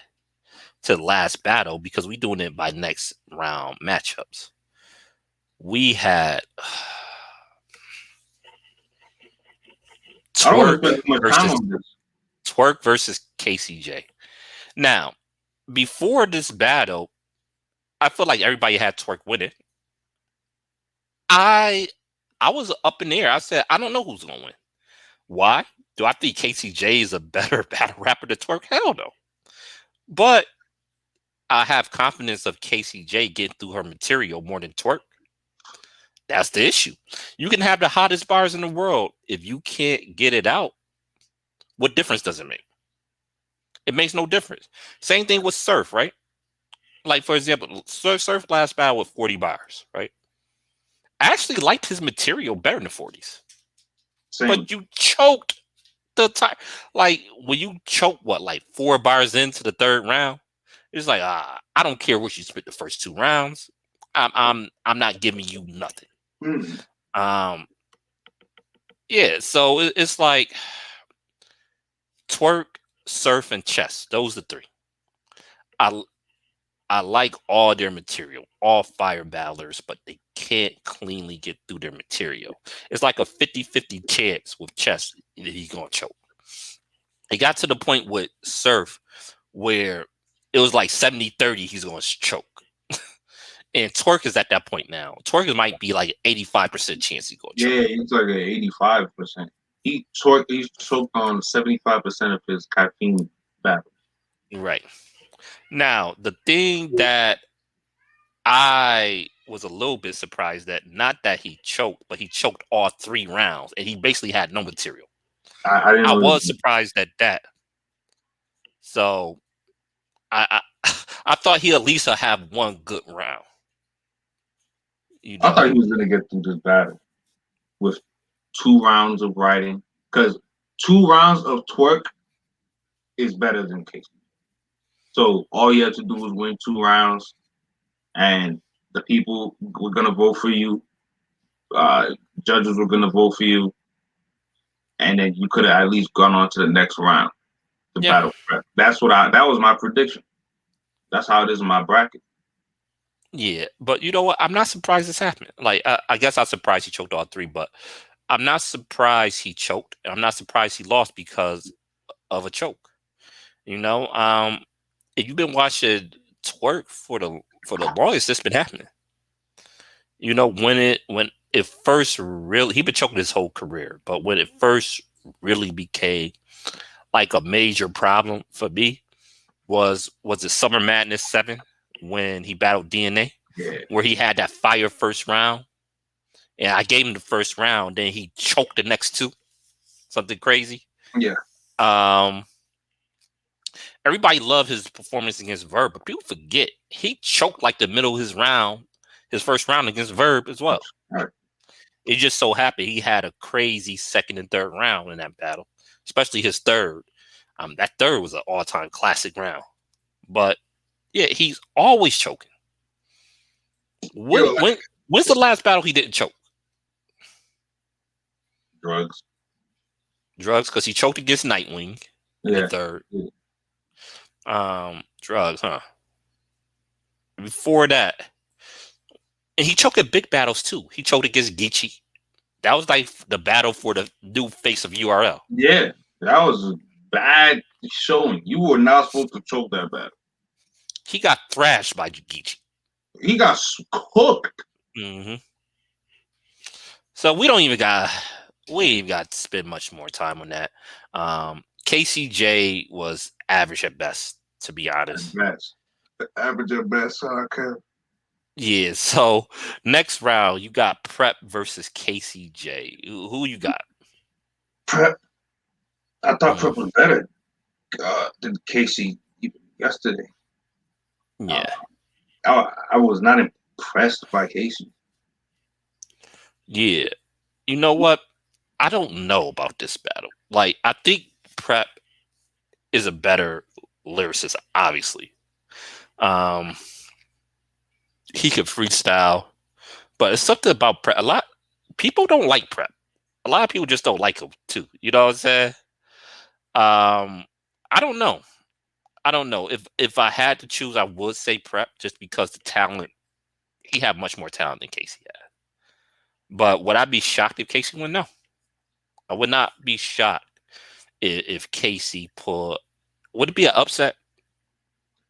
to the last battle because we doing it by next round matchups. We had I don't want to Twerk spend too much time versus on this. KCJ. Now, before this battle, I feel like everybody had Twerk winning. I was up in the air. I said, I don't know who's gonna win. Why? Do I think KCJ is a better battle rapper than Twerk? Hell no. But I have confidence of KCJ getting through her material more than Twerk. That's the issue. You can have the hottest bars in the world. If you can't get it out, what difference does it make? It makes no difference. Same thing with Surf, right? Like, for example, Surf last battle with 40 bars, right? I actually liked his material better than the 40s. Same. But you choked the time. Like, when you choke, what, like 4 bars into the third round? It's like, I don't care what you spit the first 2 rounds. I'm not giving you nothing. Hmm. Yeah, so it's like Twerk, Surf, and Chess. Those are 3. I I like all their material, all fire battlers, but they can't cleanly get through their material. It's like a 50-50 chance with Chess that he's gonna choke. It got to the point with Surf where it was like 70-30 he's gonna choke. And Twerk is at that point now. Twerk might be like 85% chance he's gonna choke. Yeah, he's like an 85%. He choked on 75% of his caffeine battle. Right. Now, the thing that I was a little bit surprised that not that he choked, but he choked all 3 rounds and he basically had no material. I didn't I know. was surprised at that. So I I thought he at least would have one good round. You I thought know, he was gonna get through this battle with 2 rounds of writing, because 2 rounds of Twerk is better than Casey. So all you have to do is win 2 rounds, and the people were gonna vote for you. Uh, Judges were gonna vote for you, and then you could have at least gone on to the next round, the yeah, battle prep. That was my prediction. That's how it is in my bracket. yeah. But you know what? I'm not surprised this happened. Like I guess I'm surprised he choked all 3, but I'm not surprised he choked. And I'm not surprised he lost because of a choke. You know, if you've been watching Twerk for the longest, it's been happening. You know, when it first really he been choking his whole career, but when it first really became like a major problem for me was it Summer Madness 7 when he battled DNA, Yeah, where he had that fire first round. And I gave him the first round, then he choked the next 2. Something crazy. yeah, Um Everybody loved his performance against Verb, but people forget he choked like the middle of his round, his first round against Verb as well. right. It just so happened he had a crazy second and third round in that battle, especially his third. That third was an all-time classic round. But yeah, he's always choking. Yo, When's the last battle he didn't choke? drugs. Drugs, because he choked against Nightwing in the Yeah, third. yeah. Drugs, huh? Before that, and he choked at big battles too. He choked against Geechee. That was like the battle for the new face of URL. Yeah, that was a bad showing. You were not supposed to choke that battle. He got thrashed by Geechee. He got cooked. Hmm. So we ain't even got to spend much more time on that. KCJ was average at best, to be honest. At best. Average at best. Okay. Yeah. So next round, you got Prep versus KCJ. Who you got? Prep. I thought Mm, Prep was better than Casey even yesterday. Uh, yeah. I was not impressed by Casey. Yeah. You know what? I don't know about this battle. Like, I think Prep is a better lyricist, obviously. Um, he could freestyle. But it's something about Prep. A lot people don't like Prep. A lot of people just don't like him too. You know what I'm saying? Um, I don't know. I don't know. If I had to choose, I would say Prep just because the talent he had much more talent than Casey had. But would I be shocked if Casey won? No. I would not be shocked if Casey pulled. Would it be an upset?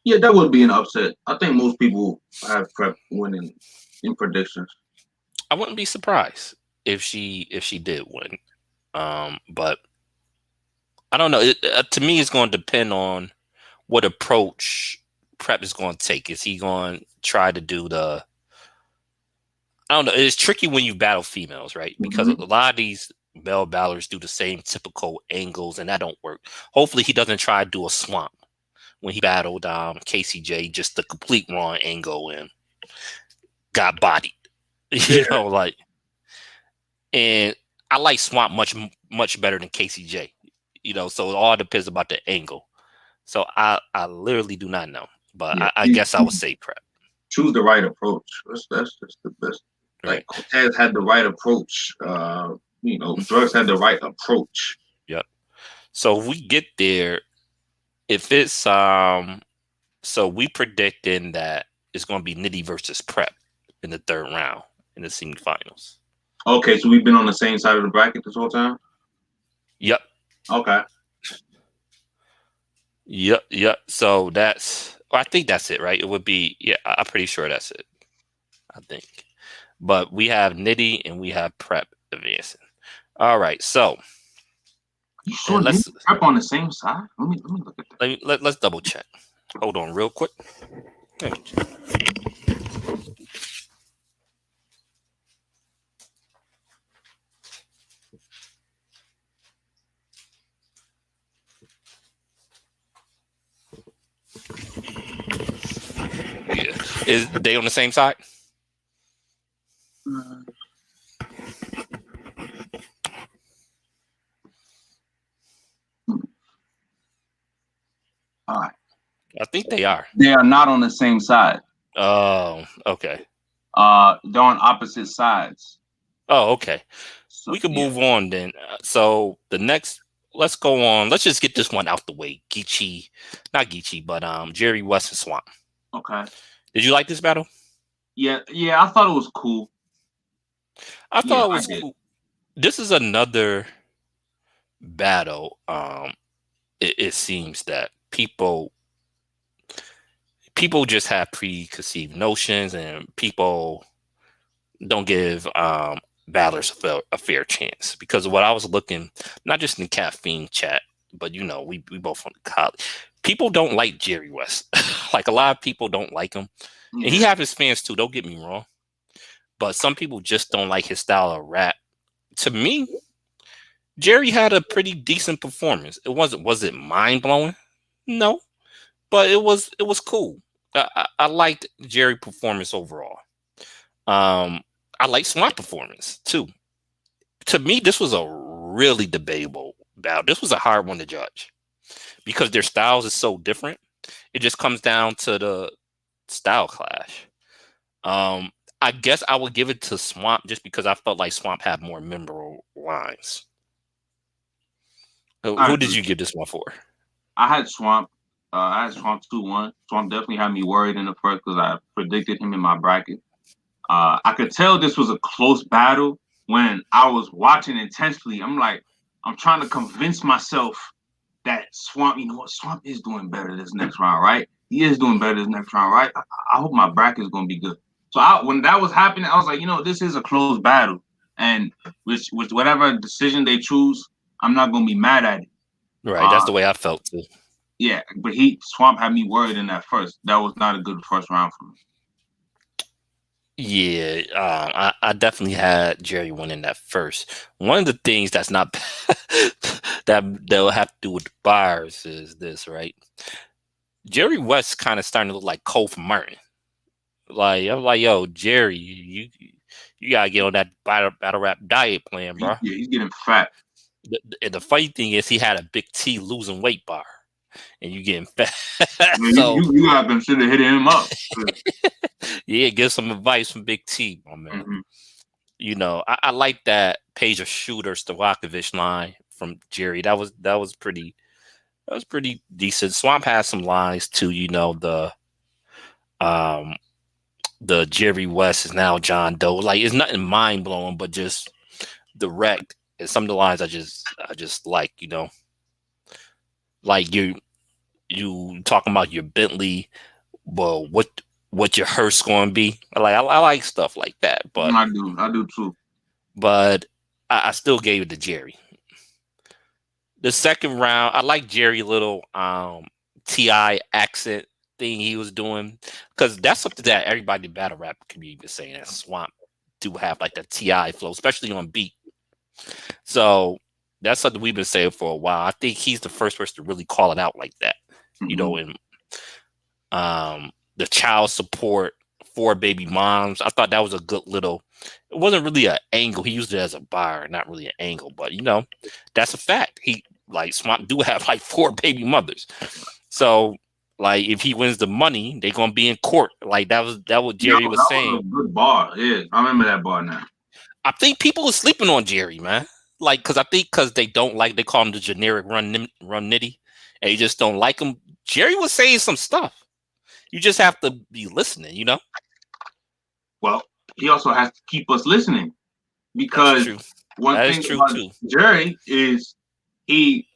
Yeah, that would be an upset. I think most people have Prep winning in predictions. I wouldn't be surprised if she did win. But I don't know. To me, it's going to depend on what approach Prep is going to take. Is he going to try to do the? I don't know. It's tricky when you battle females, right? Because a lot of these male battlers do the same typical angles, and that don't work. Hopefully, he doesn't try to do a swamp when he battled KCJ, just the complete wrong angle and got bodied. You know, like, and I like swamp much better than KCJ. You know, so it all depends about the angle. So I literally do not know, but I guess I would say Prep. Choose the right approach. That's just the best. Like Cortez had the right approach. You know, Drugs had the right approach. Yep. So if we get there, if it's so we predicting that it's going to be Nitty versus Prep in the third round in the semifinals. Okay, so we've been on the same side of the bracket this whole time. Yep. Okay. Yep. So I think that's it, right? It would be, yeah, I'm pretty sure that's it. I think. But we have Nitty and we have Prep advancing. All right, so you sure let's Prep on the same side? Let me look at that. Let's double check. Hold on real quick. Yeah. Is they on the same side? All right. I think they are. They are not on the same side. Oh, okay. They're on opposite sides. Oh, okay. So, we can move on then. So the next, let's go on. Let's just get this one out the way. Not Geechee, but Jerry West and Swamp. Okay. Did you like this battle? Yeah. I thought it was cool. I thought it was cool. This is another battle. It seems that people just have preconceived notions, and people don't give battlers a fair chance. Because of what I was looking, not just in the caffeine chat, but you know, we both on the college. People don't like Jerry West. Like a lot of people don't like him. And he have his fans too, don't get me wrong. But some people just don't like his style of rap. To me, Jerry had a pretty decent performance. Was it mind blowing? No, but it was cool. I liked Jerry's performance overall. I like Swamp performance too. To me, this was a really debatable battle. This was a hard one to judge because their styles is so different. It just comes down to the style clash. I guess I would give it to Swamp just because I felt like Swamp had more memorable lines. Who did you give this one for? I had Swamp. I had Swamp 2-1. Swamp definitely had me worried in the first because I predicted him in my bracket. I could tell this was a close battle when I was watching intensely. I'm trying to convince myself that Swamp, you know what, Swamp is doing better this next round, right? He is doing better this next round, right? I hope my bracket is going to be good. So when that was happening, I was like, you know, this is a close battle. And with whatever decision they choose, I'm not going to be mad at it. Right, that's the way I felt too. Yeah, but Swamp had me worried in that first. That was not a good first round for me. Yeah, I definitely had Jerry winning that first. One of the things that's not that they'll have to do with the buyers is this, right? Jerry West kind of starting to look like Cole from Martin. Like I'm like, yo, Jerry, you gotta get on that battle rap diet plan, bro. Yeah, he's getting fat. The funny thing is he had a big T losing weight bar, and you getting fat. Man, so you gotta consider hitting him up. Yeah, get some advice from Big T, my man. Hmm. I like that Pager Shooter Stojakovic line from Jerry. That was pretty decent. Swamp has some lines too. Um the Jerry West is now John Doe. Like it's nothing mind blowing, but just direct. And some of the lines I just like. Like you talking about your Bentley. Well, what your hearse going to be? I like stuff like that, but I do too. but I still gave it to Jerry. The second round, I like Jerry little Ti accent thing he was doing because that's something that everybody in the battle rap community was saying that Swamp do have like the Ti flow, especially on beat. So that's something we've been saying for a while. I think he's the first person to really call it out like that. Hmm. And the child support for baby moms. I thought that was a good little. It wasn't really an angle. He used it as a bar, not really an angle, but that's a fact. He like Swamp do have like four baby mothers. So like if he wins the money, they're gonna be in court. Like that what Yeah, Jerry was that was saying. a good bar. Yeah, I remember that bar now. I think people are sleeping on Jerry, man. Like, because they don't like, they call him the generic run nitty, and you just don't like him. Jerry was saying some stuff. You just have to be listening. Well, he also has to keep us listening That's because true. one That is thing true about too. Jerry is he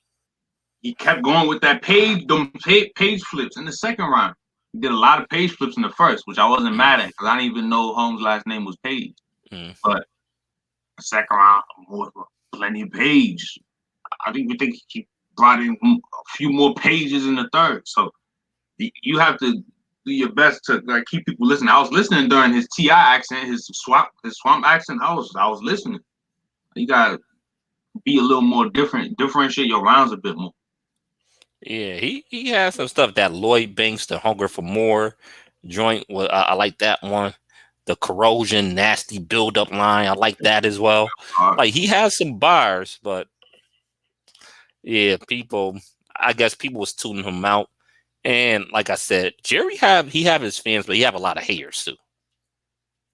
he kept going with that page flips in the second round. He did a lot of page flips in the first, which I wasn't Mm, mad at because I didn't even know Holmes' last name was Page. mm. But the second round, more plenty of Page. I didn't even think he brought in a few more pages in the third. So you have to do your best to like keep people listening. I was listening during his Ti accent, his swamp accent. I was listening. You gotta be a little more different, differentiate your rounds a bit more. Yeah, he has some stuff that Lloyd Banks, the Hunger for More joint. Well, I like that one. The corrosion, nasty build up line. I like that as well. Uh, Like he has some bars, but yeah, I guess people was tuning him out. And like I said, Jerry have his fans, but he have a lot of haters too.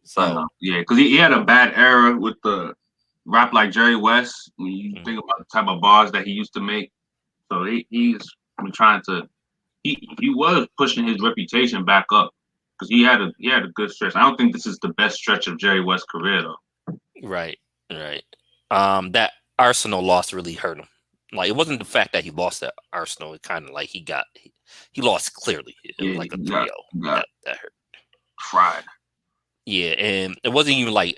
So yeah, because he had a bad era with the rap like Jerry West. When you mm, think about the type of bars that he used to make, so he's been trying to. He was pushing his reputation back up because he had a good stretch. I don't think this is the best stretch of Jerry West's career though. right, right. That Arsenal loss really hurt him. Like it wasn't the fact that he lost at Arsenal. It kind of like he lost clearly. It was Yeah, like a he 3-0. got That hurt. fried. Yeah, and it wasn't even like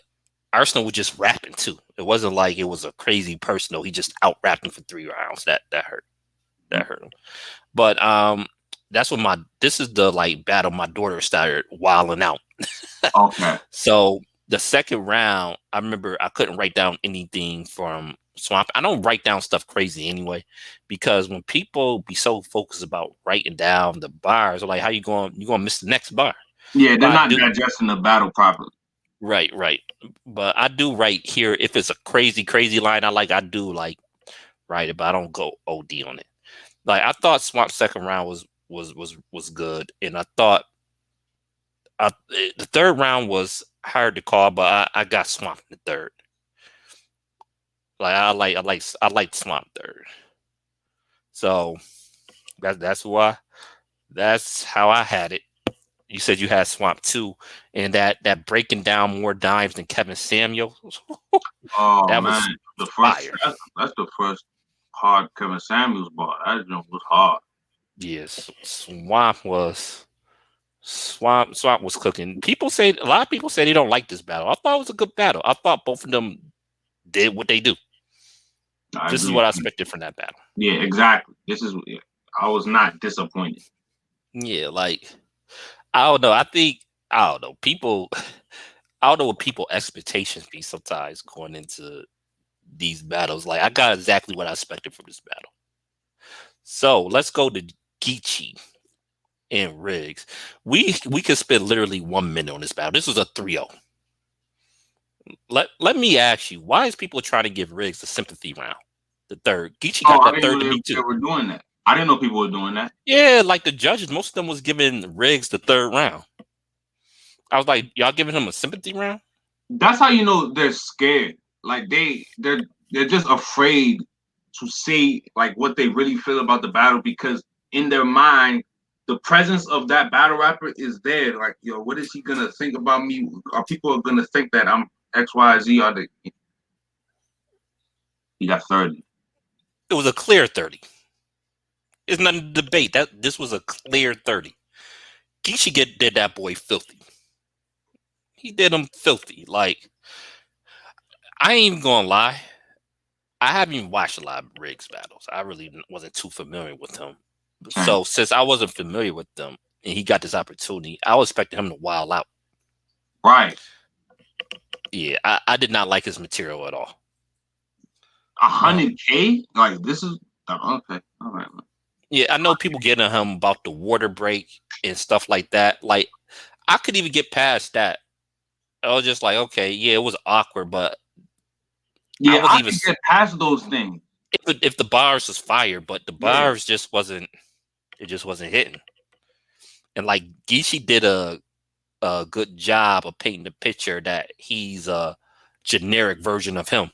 Arsenal was just rapping too. It wasn't like it was a crazy person though. He just out rapping for 3 rounds. That hurt. That hurt him. But that's when this is the like battle my daughter started wilding out. Okay. So the second round, I remember I couldn't write down anything from Swamp. I don't write down stuff crazy anyway, because when people be so focused about writing down the bars, or like how you gonna miss the next bar. Yeah, But they're I not do digesting the battle properly. right, right. But I do write here if it's a crazy, crazy line I do like write it, but I don't go OD on it. Like I thought Swamp's second round was good, and I thought the third round was hard to call, but I got Swamp in the third. Like I like Swamp third. So that's how I had it. You said you had Swamp two, and that breaking down more dimes than Kevin Samuel. Oh That man, was the first fire. that's the first hard Kevin Samuels bar. That joint was hard. Yes, Swamp was cooking. A lot of people say they don't like this battle. I thought it was a good battle. I thought both of them did what they do. I This is agree. what I expected from that battle. Yeah, exactly. Yeah, I was not disappointed. Yeah, like I don't know. I don't know. I don't know what people expectations be sometimes going into these battles. Like I got exactly what I expected from this battle. So let's go to Geechee and Riggs. We could spend literally 1 minute on this battle. This was a 3-0. Let me ask you, why is people trying to give Riggs the sympathy round? The third. Geechee Oh, got I that didn't third know to me they too. were doing that. I didn't know people were doing that. Yeah, like the judges, most of them was giving Riggs the third round. I was like, y'all giving him a sympathy round? That's how you know they're scared. Like they're just afraid to say like what they really feel about the battle because in their mind the presence of that battle rapper is there. Like, yo, what is he gonna think about me? Are people gonna think that I'm XYZ? Are they? He got 30. It was a clear 30. It's nothing to debate. That this was a clear 30. Geechee did that boy filthy. He did him filthy. Like, I ain't even gonna lie. I haven't even watched a lot of Riggs battles. I really wasn't too familiar with him. So since I wasn't familiar with them and he got this opportunity, I was expecting him to wild out. Right. Yeah, I did not like his material at all. 100K? Like this is okay. All right. Man. Yeah, I know people getting on him about the water break and stuff like that. Like, I could even get past that. I was just like, okay, yeah, it was awkward, but yeah, I could get past those things if the bars was fire, but the bars just wasn't. It just wasn't hitting. And like Geechee did a good job of painting the picture that he's a generic version of him.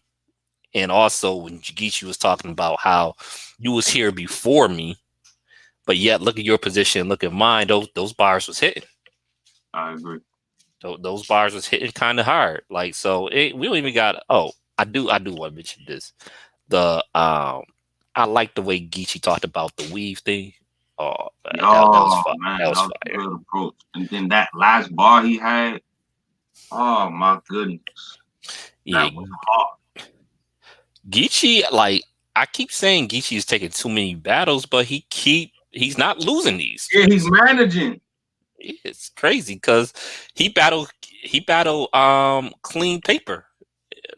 And also when Geechee was talking about how you was here before me, but yet look at your position, look at mine. Those bars was hitting. I agree. Those bars was hitting kind of hard. Like, so we don't even got. Oh, I do want to mention this. I like the way Geechee talked about the weave thing. Oh, that was fun. Man, That was fire. A good approach. And then that last bar he had, oh my goodness. Yeah, that was hard. Geechee, like, I keep saying Geechee is taking too many battles, but he's not losing these. Yeah, he's managing. It's crazy because he battled Clean Paper,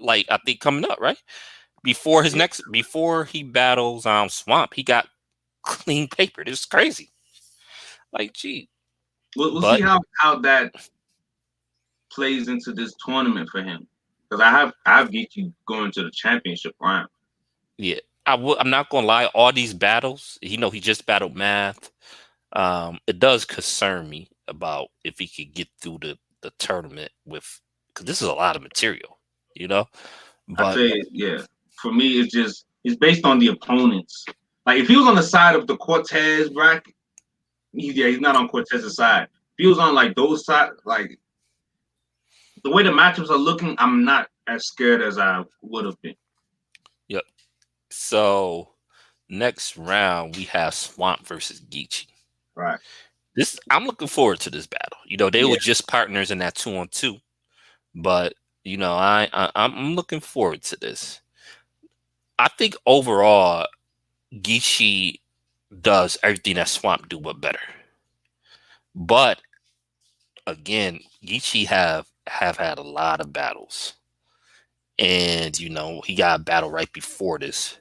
like I think coming up, right? Before he battles Swamp, he got Clean Paper. This is crazy. Like, gee. We'll see how that plays into this tournament for him. Because I have Geechee going to the championship round. Yeah. I'm not gonna lie, all these battles, he just battled Math. It does concern me about if he could get through the tournament because this is a lot of material, But I say, yeah, for me, it's based on the opponents. Like if he was on the side of the Cortez bracket, he's not on Cortez's side. If he was on like those side, like the way the matchups are looking, I'm not as scared as I would have been. Yep. So next round we have Swamp versus Geechee. Right. I'm looking forward to this battle. They were just partners in that 2-on-2, but I'm looking forward to this. I think overall, Geechee does everything that Swamp do, but better. But again, Geechee have had a lot of battles, and he got a battle right before this.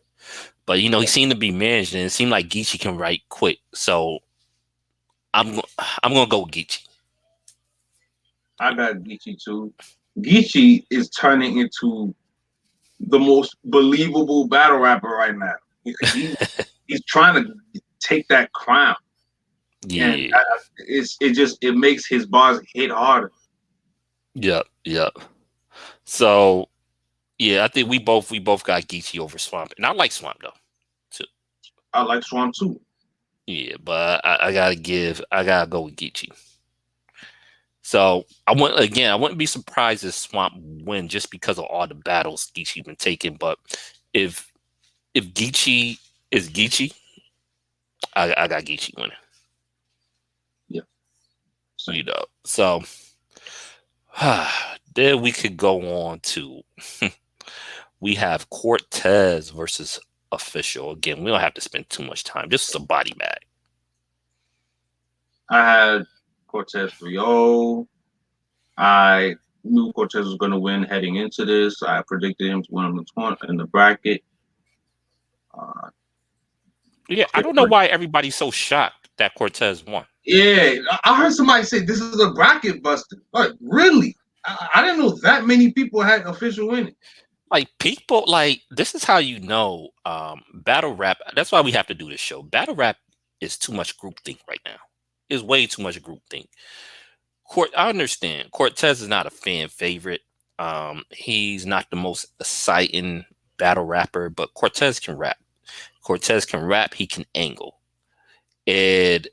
But he seemed to be managed, and it seemed like Geechee can write quick. So I'm gonna go with Geechee. I got Geechee too. Geechee is turning into the most believable battle rapper right now. He's trying to take that crown. Yeah, and it makes his bars hit harder. Yep. So yeah, I think we both got Geechee over Swamp, and I like Swamp though too. I like Swamp too. Yeah, but I gotta go with Geechee. So I wouldn't be surprised if Swamp win just because of all the battles Geechee been taking. But if Geechee is Geechee, I got Geechee winning. Yeah. So then we could go on to we have Cortez versus Official. Again, we don't have to spend too much time. This is a body bag. I had Cortez 3-0. I knew Cortez was going to win heading into this. I predicted him to win in the bracket. Yeah, I don't know why everybody's so shocked that Cortez won. Yeah, I heard somebody say this is a bracket buster. Like, really? I didn't know that many people had Official winning. Like, people, like, this is how battle rap. That's why we have to do this show. Battle rap is too much groupthink right now. It's way too much groupthink. I understand. Cortez is not a fan favorite. He's not the most exciting battle rapper, but Cortez can rap. Cortez can rap. He can angle. And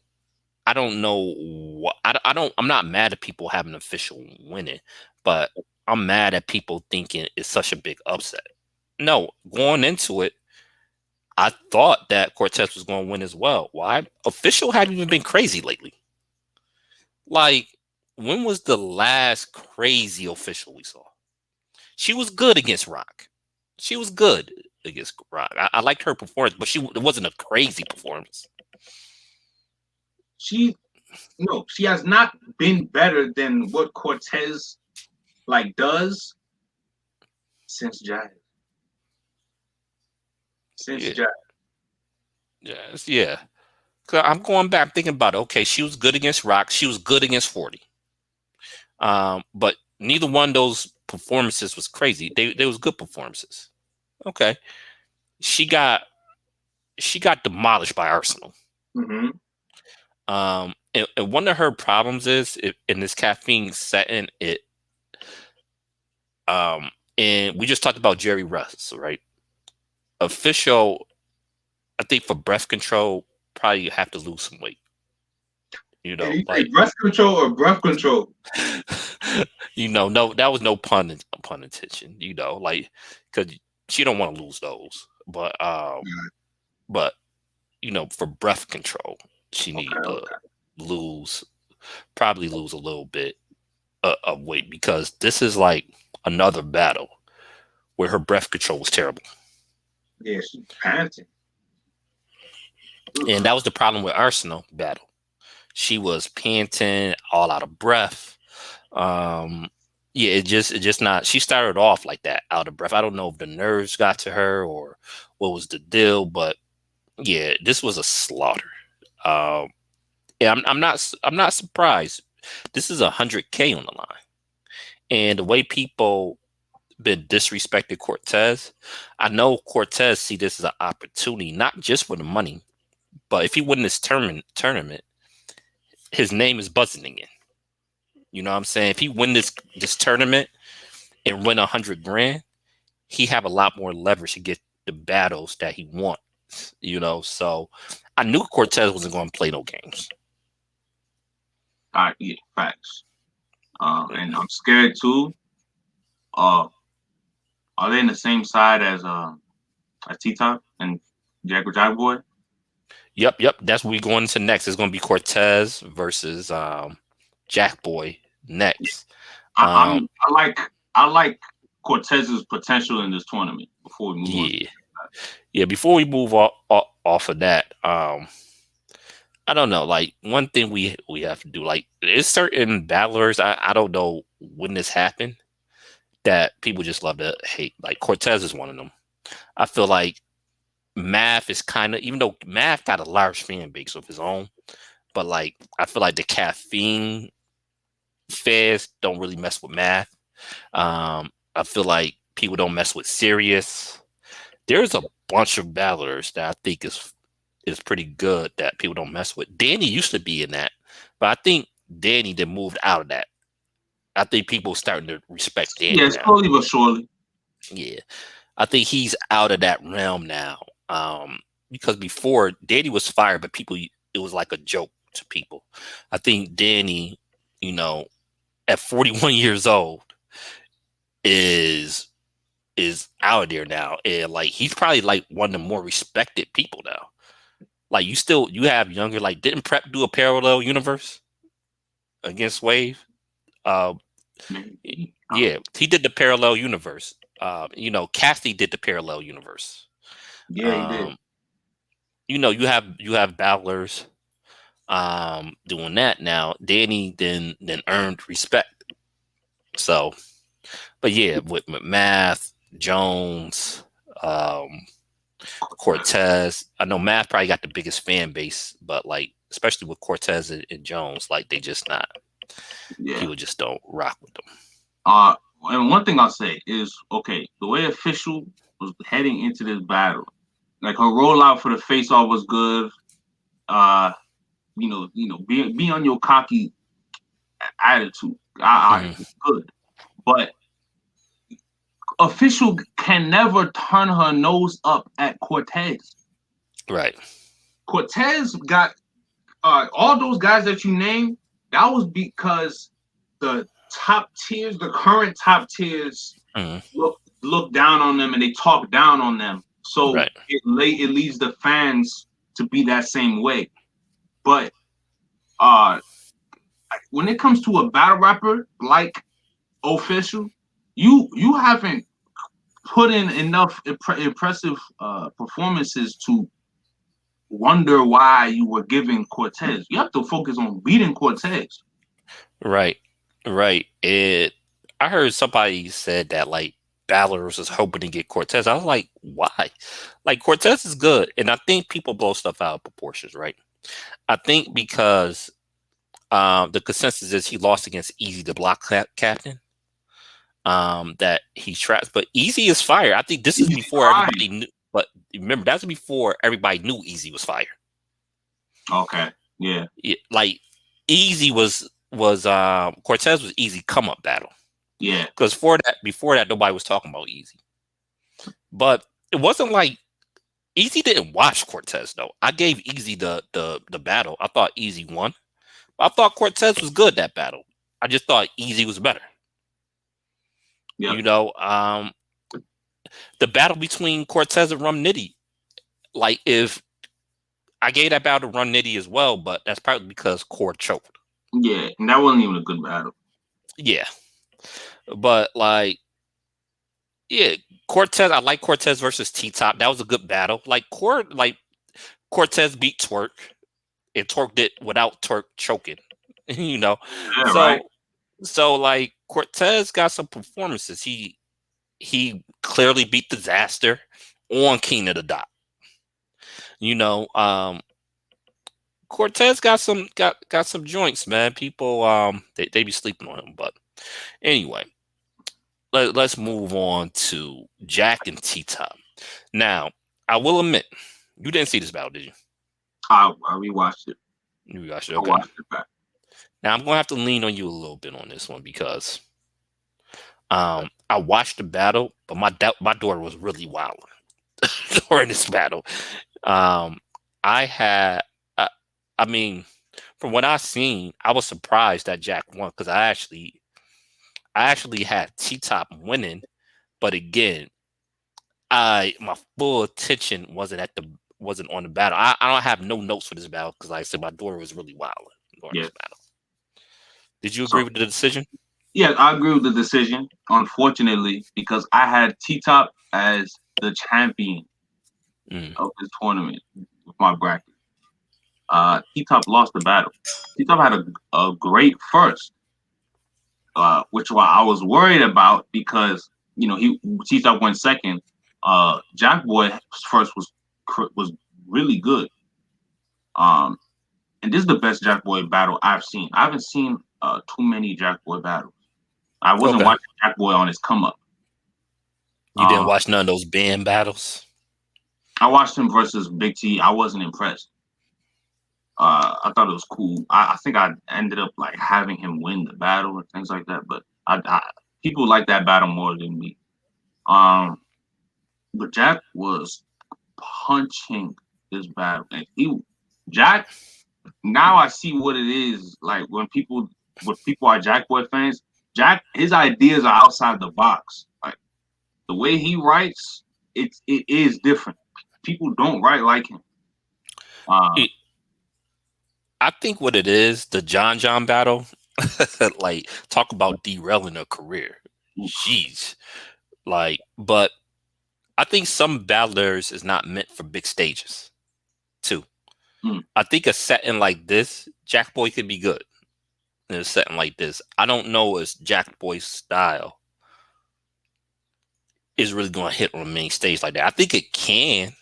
I don't know what I don't. I'm not mad at people having official winning, but I'm mad at people thinking it's such a big upset. No, going into it, I thought that Cortez was going to win as well. Why? Official hadn't even been crazy lately. Like, when was the last crazy official we saw? She was good against Rock. She was good against Rock. I liked her performance, but it wasn't a crazy performance. She has not been better than what Cortez does since Jazz. Since Jazz. Yes, yeah. I'm going back thinking about it. Okay, she was good against Rock. She was good against 40. But neither one of those performances was crazy. They was good performances. Okay. She got demolished by Arsenal. Mm-hmm. And one of her problems is in this caffeine setting, and we just talked about Jerry Russ, right? Official, I think for breath control, probably you have to lose some weight. You know, like breath control or breath control. No, that was no pun intention. Like because she don't want to lose those, but for breath control, she need to probably lose a little bit of weight because this is like another battle where her breath control was terrible. Yeah, she's panting. And that was the problem with Arsenal battle. She was panting, all out of breath. It just not. She started off like that, out of breath. I don't know if the nerves got to her or what was the deal, but yeah, this was a slaughter. I'm not surprised. This is 100K on the line, and the way people been disrespected Cortez, I know Cortez see this as an opportunity, not just for the money, but if he win this tournament, his name is buzzing again. You know what I'm saying? If he win this tournament and win 100 grand, he have a lot more leverage to get the battles that he wants. So I knew Cortez wasn't going to play no games. Yeah, facts. And I'm scared too. Are they in the same side as T-Top and Jack Boy? Yep. That's what we going into next. It's going to be Cortez versus Jack Boy next. I like Cortez's potential in this tournament before we move on. Yeah. Before we move off of that, I don't know. Like one thing we have to do, like there's certain battlers. I don't know when this happened that people just love to hate. Like Cortez is one of them. I feel like Math is kind of, even though Math got a large fan base of his own, but like I feel like the caffeine fans don't really mess with Math. I feel like people don't mess with Sirius. There's a bunch of battlers that I think is pretty good that people don't mess with. Danny used to be in that, but I think Danny then moved out of that. I think people starting to respect Danny. Yeah, slowly but surely. Yeah, I think he's out of that realm now. Because before Danny was fired, but it was like a joke to people. I think Danny, at 41 years old, is out of there now, and like he's probably like one of the more respected people now. Like you have younger, like didn't Prep do a parallel universe against Wave? Yeah, he did the parallel universe. Kathy did the parallel universe. Yeah, he did. You have battlers doing that now. Danny then earned respect. So, but yeah, with Math, Jones, Cortez. I know Math probably got the biggest fan base, but like especially with Cortez and Jones, like they just not. Yeah. People just don't rock with them. And one thing I'll say is, okay, the way Official was heading into this battle, like her rollout for the face-off was good. Be on your cocky attitude. Mhm. It's good, but official can never turn her nose up at Cortez. Right. Cortez got all those guys that you named. That was because the top tiers, the current top tiers, Mhm. look down on them and they talk down on them. So Right. it leads the fans to be that same way. But uh when it comes to a battle rapper like Official, you haven't put in enough impressive performances to wonder why you were giving Cortez. You have to focus on beating Cortez. Right. Right. I heard somebody said that like Balor was hoping to get Cortez. I was like, why? Like Cortez is good, and I think people blow stuff out of proportions, right? I think because the consensus is he lost against Easy the Block Captain. That he traps, but Easy is fire. I think this is He's before fine. everybody knew. But remember, that's before everybody knew Easy was fire. Okay. Yeah. Like Easy was Cortez was Easy come up battle Yeah. because before that nobody was talking about Easy. But it wasn't like Easy didn't watch Cortez though. I gave Easy the battle. I thought Easy won. I thought Cortez was good that battle. I just thought Easy was better. Yep. You know, the battle between Cortez and Rum Nitty. Like if I gave that battle to Run Nitty as well, but that's probably because Core choked. Yeah. And that wasn't even a good battle. Yeah, but like, yeah, Cortez. I like Cortez versus T Top. That was a good battle. Like Cortez beat Twerk, and Twerk did without Twerk choking. You know, Yeah. Right. so like Cortez got some performances. He clearly beat Disaster on King of the Dot. You know, Cortez got some joints, man. People they be sleeping on him, but anyway, let's move on to Jack and T Top. Now, I will admit, you didn't see this battle, did you? I rewatched it. You got it. I Okay. watched it back. Now I'm gonna have to lean on you a little bit on this one because I watched the battle, but my daughter was really wild during this battle. Um, I had, I mean, from what I seen, I was surprised that Jack won because I actually had T Top winning, but again, my full attention wasn't on the battle. I don't have no notes for this battle because, like I said, my daughter was really wild during Yeah. this battle. Did you agree So with the decision? yeah, I agree with the decision. Unfortunately, because I had T Top as the champion Mm. of this tournament with my bracket. T Top lost the battle. T Top had a great first, which I was worried about because he T Top went second. Jack Boy first was really good. Um, and this is the best Jack Boy battle I've seen. I haven't seen too many Jack Boy battles. I wasn't Okay. watching Jack Boy on his come up. You didn't watch none of those band battles? I watched him versus Big T. I wasn't impressed. I thought it was cool. I think I ended up like having him win the battle and things like that. But people like that battle more than me. But Jack was punching this battle, and Jack. Now I see what it is like when people are Jack Boy fans. Jack, his ideas are outside the box. Like the way he writes, it is different. People don't write like him. It, I think what it is, the John battle, like talk about derailing a career. Jeez. Like, but I think some battlers is not meant for big stages too. I think a setting like this, Jack Boy could be good in a setting like this. I don't know if Jack Boy's style is really going to hit on a main stage like that. I think it can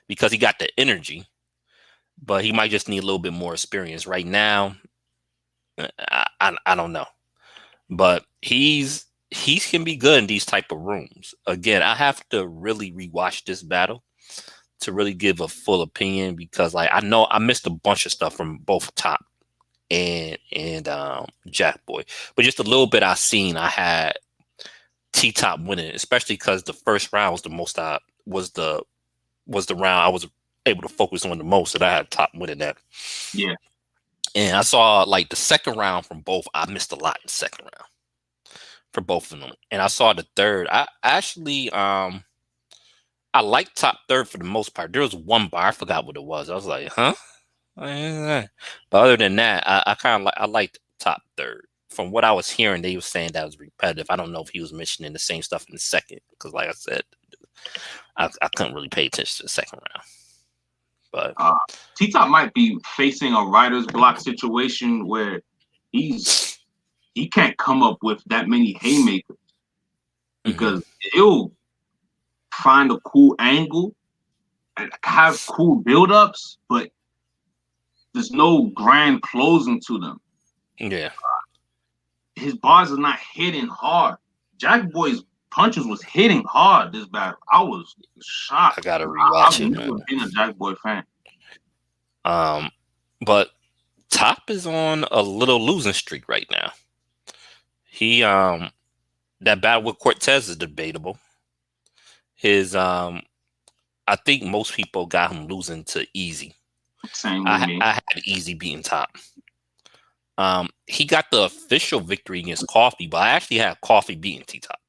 because he got the energy, but he might just need a little bit more experience right now. I don't know, but he can be good in these type of rooms. Again, I have to really rewatch this battle to really give a full opinion because like I know I missed a bunch of stuff from both top and Jack Boy. But just a little bit I seen, I had T Top winning, especially because the first round was the most I was the round I was able to focus on the most, that I had Top winning that. Yeah. And I saw like the second round from both. I missed a lot in the second round for both of them, and I saw the third. I actually I liked Top third for the most part. There was one bar, I forgot what it was. I was like, huh? But other than that, I kind of I liked Top third. From what I was hearing, they were saying that was repetitive. I don't know if he was mentioning the same stuff in the second, because like I said, I couldn't really pay attention to the second round. But T Top might be facing a writer's block situation where he can't come up with that many haymakers, because he'll find a cool angle and have cool build-ups, but there's no grand closing to them. Yeah. His bars are not hitting hard. Jack Boy's punches was hitting hard this battle. I was shocked. I gotta rewatch it, I've man. never been a Jack Boy fan. But Top is on a little losing streak right now. He that battle with Cortez is debatable. His I think most people got him losing to Easy. Same with me. I had Easy beating Top. He got the official victory against Coffee, but I actually had Coffee beating T Top.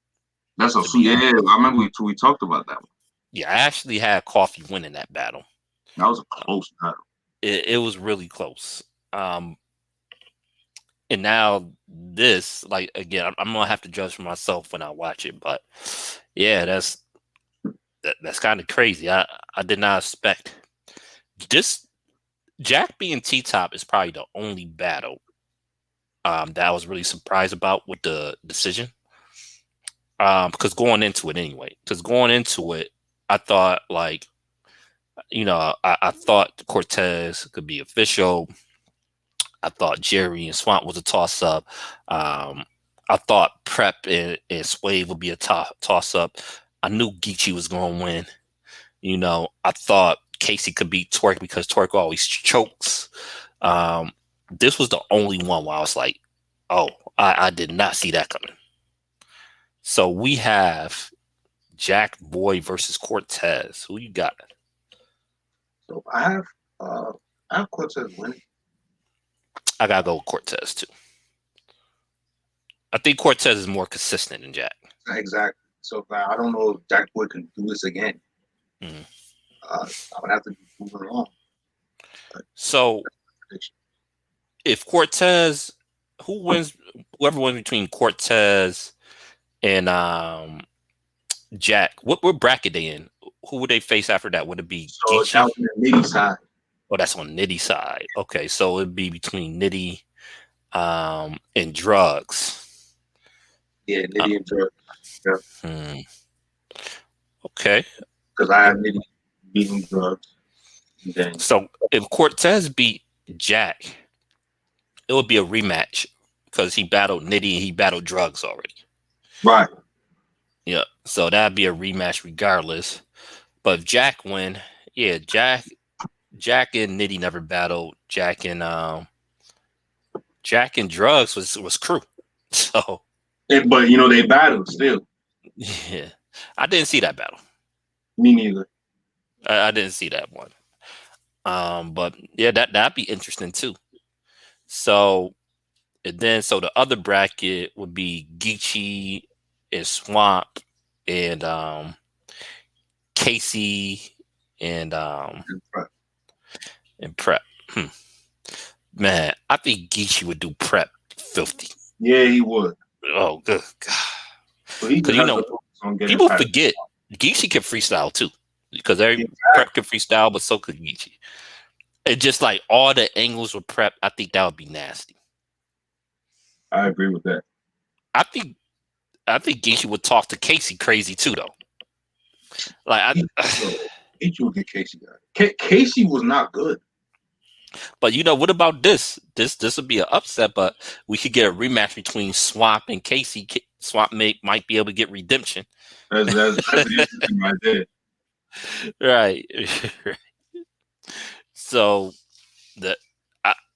That's a sweet. Yeah, I remember we talked about that one. Yeah, I actually had Coffee winning that battle. That was a close battle. It was really close. And now this, like, again, I'm gonna have to judge for myself when I watch it. But yeah, that's kind of crazy. I did not expect this. Jack being T Top is probably the only battle that I was really surprised about with the decision. Because going into it, I thought, like, I thought Cortez could be official. I thought Jerry and Swamp was a toss up. I thought Prep and Swave would be a toss up. I knew Geechee was going to win. I thought Casey could beat Twerk because Twerk always chokes. This was the only one where I was like, oh, I did not see that coming. So we have Jack Boy versus Cortez. Who you got? So I have Cortez winning. I gotta go with Cortez too. I think Cortez is more consistent than Jack. Exactly. So I don't know if Jack Boy can do this again. I would have to be moving along. So if Cortez, whoever wins between Cortez and Jack, what bracket they in? Who would they face after that? Would it be so Geechee? That was the Nitty side. Oh, that's on Nitty side. Okay, so it'd be between Nitty and Drugs. Yeah, Nitty and Drugs. Yeah. Okay. Because I have Nitty beating Drugs. Then. So if Cortez beat Jack, it would be a rematch because he battled Nitty and he battled Drugs already. Right. Yeah. So that'd be a rematch regardless. But if Jack win, yeah, Jack and Nitty never battled. Jack and Drugs was crew. So but they battled still. Yeah. I didn't see that battle. Me neither. I didn't see that one. But yeah, that'd be interesting too. So the other bracket would be Geechee and Swamp and Casey and Prep. Man, I think Geechee would do Prep filthy. Yeah, he would. Oh, good God. Because people forget Geechee can freestyle too. Because Prep can freestyle, but so could Geechee. And just like all the angles with Prep, I think that would be nasty. I agree with that. I think Geechee would talk to Casey crazy too, though. Like Geechee would get Casey. Casey was not good. But what about this? This would be an upset, but we could get a rematch between Swamp and Casey. Swamp might be able to get redemption. That's interesting right there. Right. So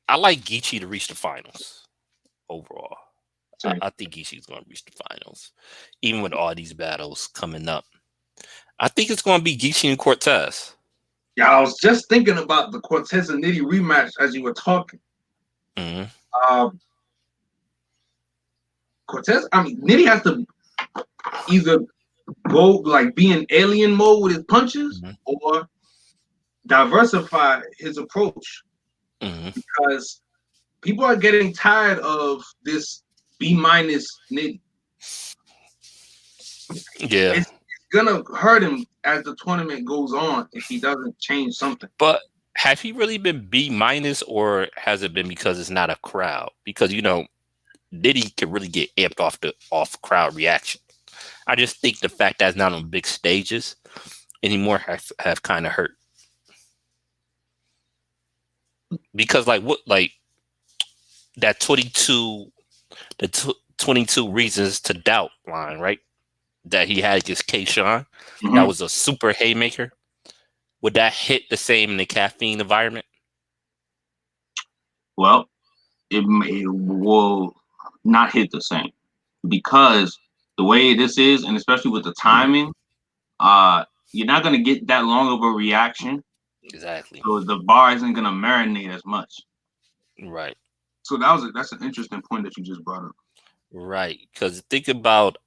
I like Geechee to reach the finals overall. Same. I think Geechee's going to reach the finals, even with all these battles coming up. I think it's going to be Geechee and Cortez. Yeah, I was just thinking about the Cortez and Nitty rematch as you were talking. Mm-hmm. Cortez, I mean, Nitty has to either go like be in alien mode with his punches or diversify his approach because people are getting tired of this B- Nitty. Yeah, it's gonna hurt him as the tournament goes on if he doesn't change something. but have he really been B-, or has it been because it's not a crowd? Because Nitty can really get amped off crowd reaction. I just think the fact that it's not on big stages anymore have kind of hurt. Because that 22 reasons to doubt line, right? That he had against K-Shine. That was a super haymaker. Would that hit the same in the caffeine environment? Well, it will not hit the same because the way this is, and especially with the timing, you're not going to get that long of a reaction. Exactly. So the bar isn't going to marinate as much. Right. So that's an interesting point that you just brought up. Right. Because think about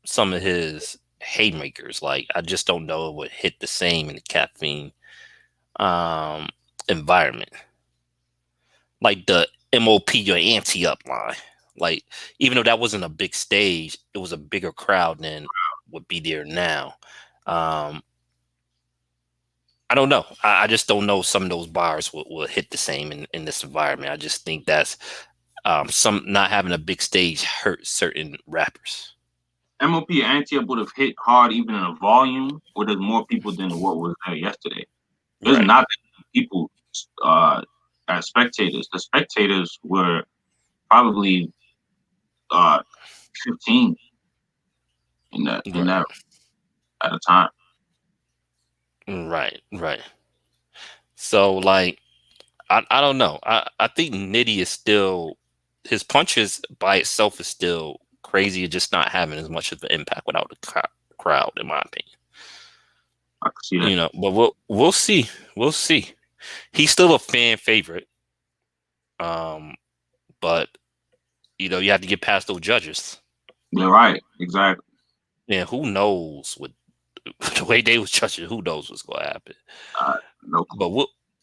some of his haymakers. Like, I just don't know it would hit the same in the caffeine environment. Like the MOP your ante up line. Like, even though that wasn't a big stage, it was a bigger crowd than would be there now. I don't know. I just don't know some of those bars will hit the same in this environment. I just think that's some not having a big stage hurt certain rappers. MOP Ante would have hit hard even in a volume where there's more people than what was there yesterday. There's not people as spectators. The spectators were probably 15 in that at a time. Right. So like I don't know. I think Nitty is still, his punches by itself is still crazy, just not having as much of an impact without the crowd, in my opinion. I can see that. But we'll see. We'll see. He's still a fan favorite. But you have to get past those judges. You're right. Exactly. Yeah, who knows what the way they was judging? Who knows what's gonna happen? No. But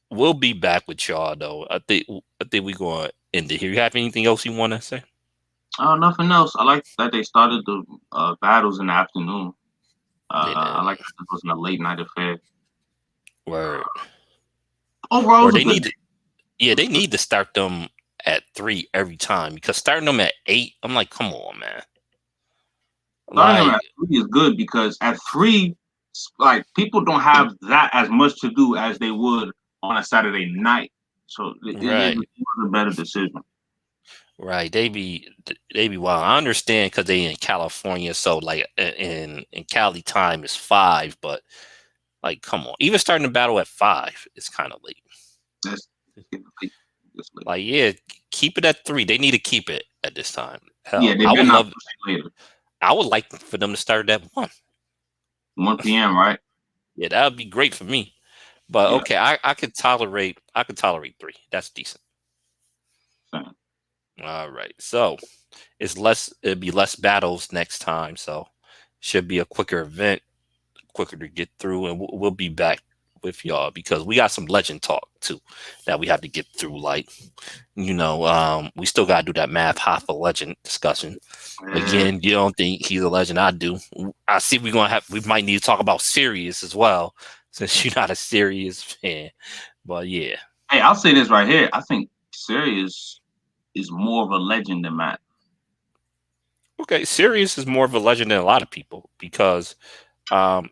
we'll be back with y'all though. I think we're gonna end it here. You have anything else you want to say? Nothing else. I like that they started the battles in the afternoon. I like that this wasn't a late night affair. Word. Overall, or they need to start them at 3 every time, because starting them at 8, I'm like, come on, man. Starting them at 3 is good because at 3, like, people don't have that as much to do as they would on a Saturday night. So it was a better decision. Right, they be wild. I understand because they in California, so like in Cali time is 5, but like, come on, even starting the battle at 5 is kind of late. That's late. Like, yeah, keep it at 3. They need to keep it at this time. Hell, yeah, I would love. Later. I would like for them to start at 1 p.m. Right? Yeah, that would be great for me. But okay, I could tolerate 3. That's decent. Same. All right, so it'll be less battles next time, so should be a quicker event, quicker to get through, and we'll be back with y'all because we got some legend talk too that we have to get through. Like, we still gotta do that Math Hoffa legend discussion. Again, you don't think he's a legend? I do. I see we might need to talk about Sirius as well, since you're not a Sirius fan. But yeah. Hey, I'll say this right here. I think Sirius is more of a legend than Matt. Okay, Sirius is more of a legend than a lot of people because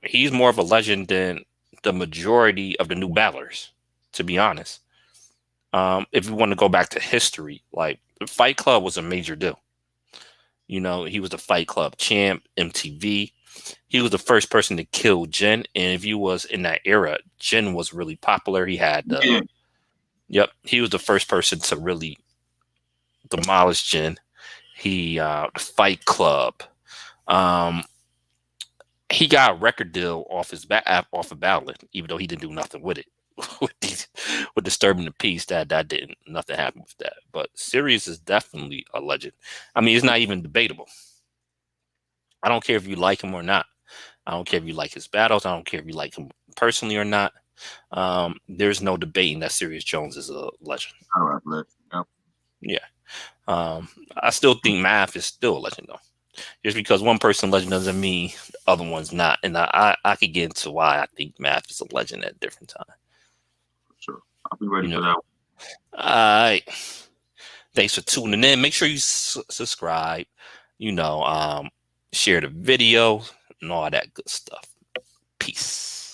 he's more of a legend than the majority of the new battlers, to be honest. If we want to go back to history, like Fight Club was a major deal. He was the Fight Club champ, MTV. He was the first person to kill Jin, and if you was in that era, Jin was really popular. He had Yep, he was the first person to really demolish Jin. He Fight Club. Um, he got a record deal off of Battling, even though he didn't do nothing with it. with disturbing the peace, that didn't nothing happened with that. But Sirius is definitely a legend. I mean, it's not even debatable. I don't care if you like him or not. I don't care if you like his battles. I don't care if you like him personally or not. There's no debating that Sirius Jones is a legend. All right, legend. Yep. Yeah. I still think Math is still a legend though. Just because one person legend doesn't mean the other one's not. And I could get into why I think Math is a legend at a different time. Sure. I'll be ready for that one. All right. Thanks for tuning in. Make sure you subscribe, share the video and all that good stuff. Peace.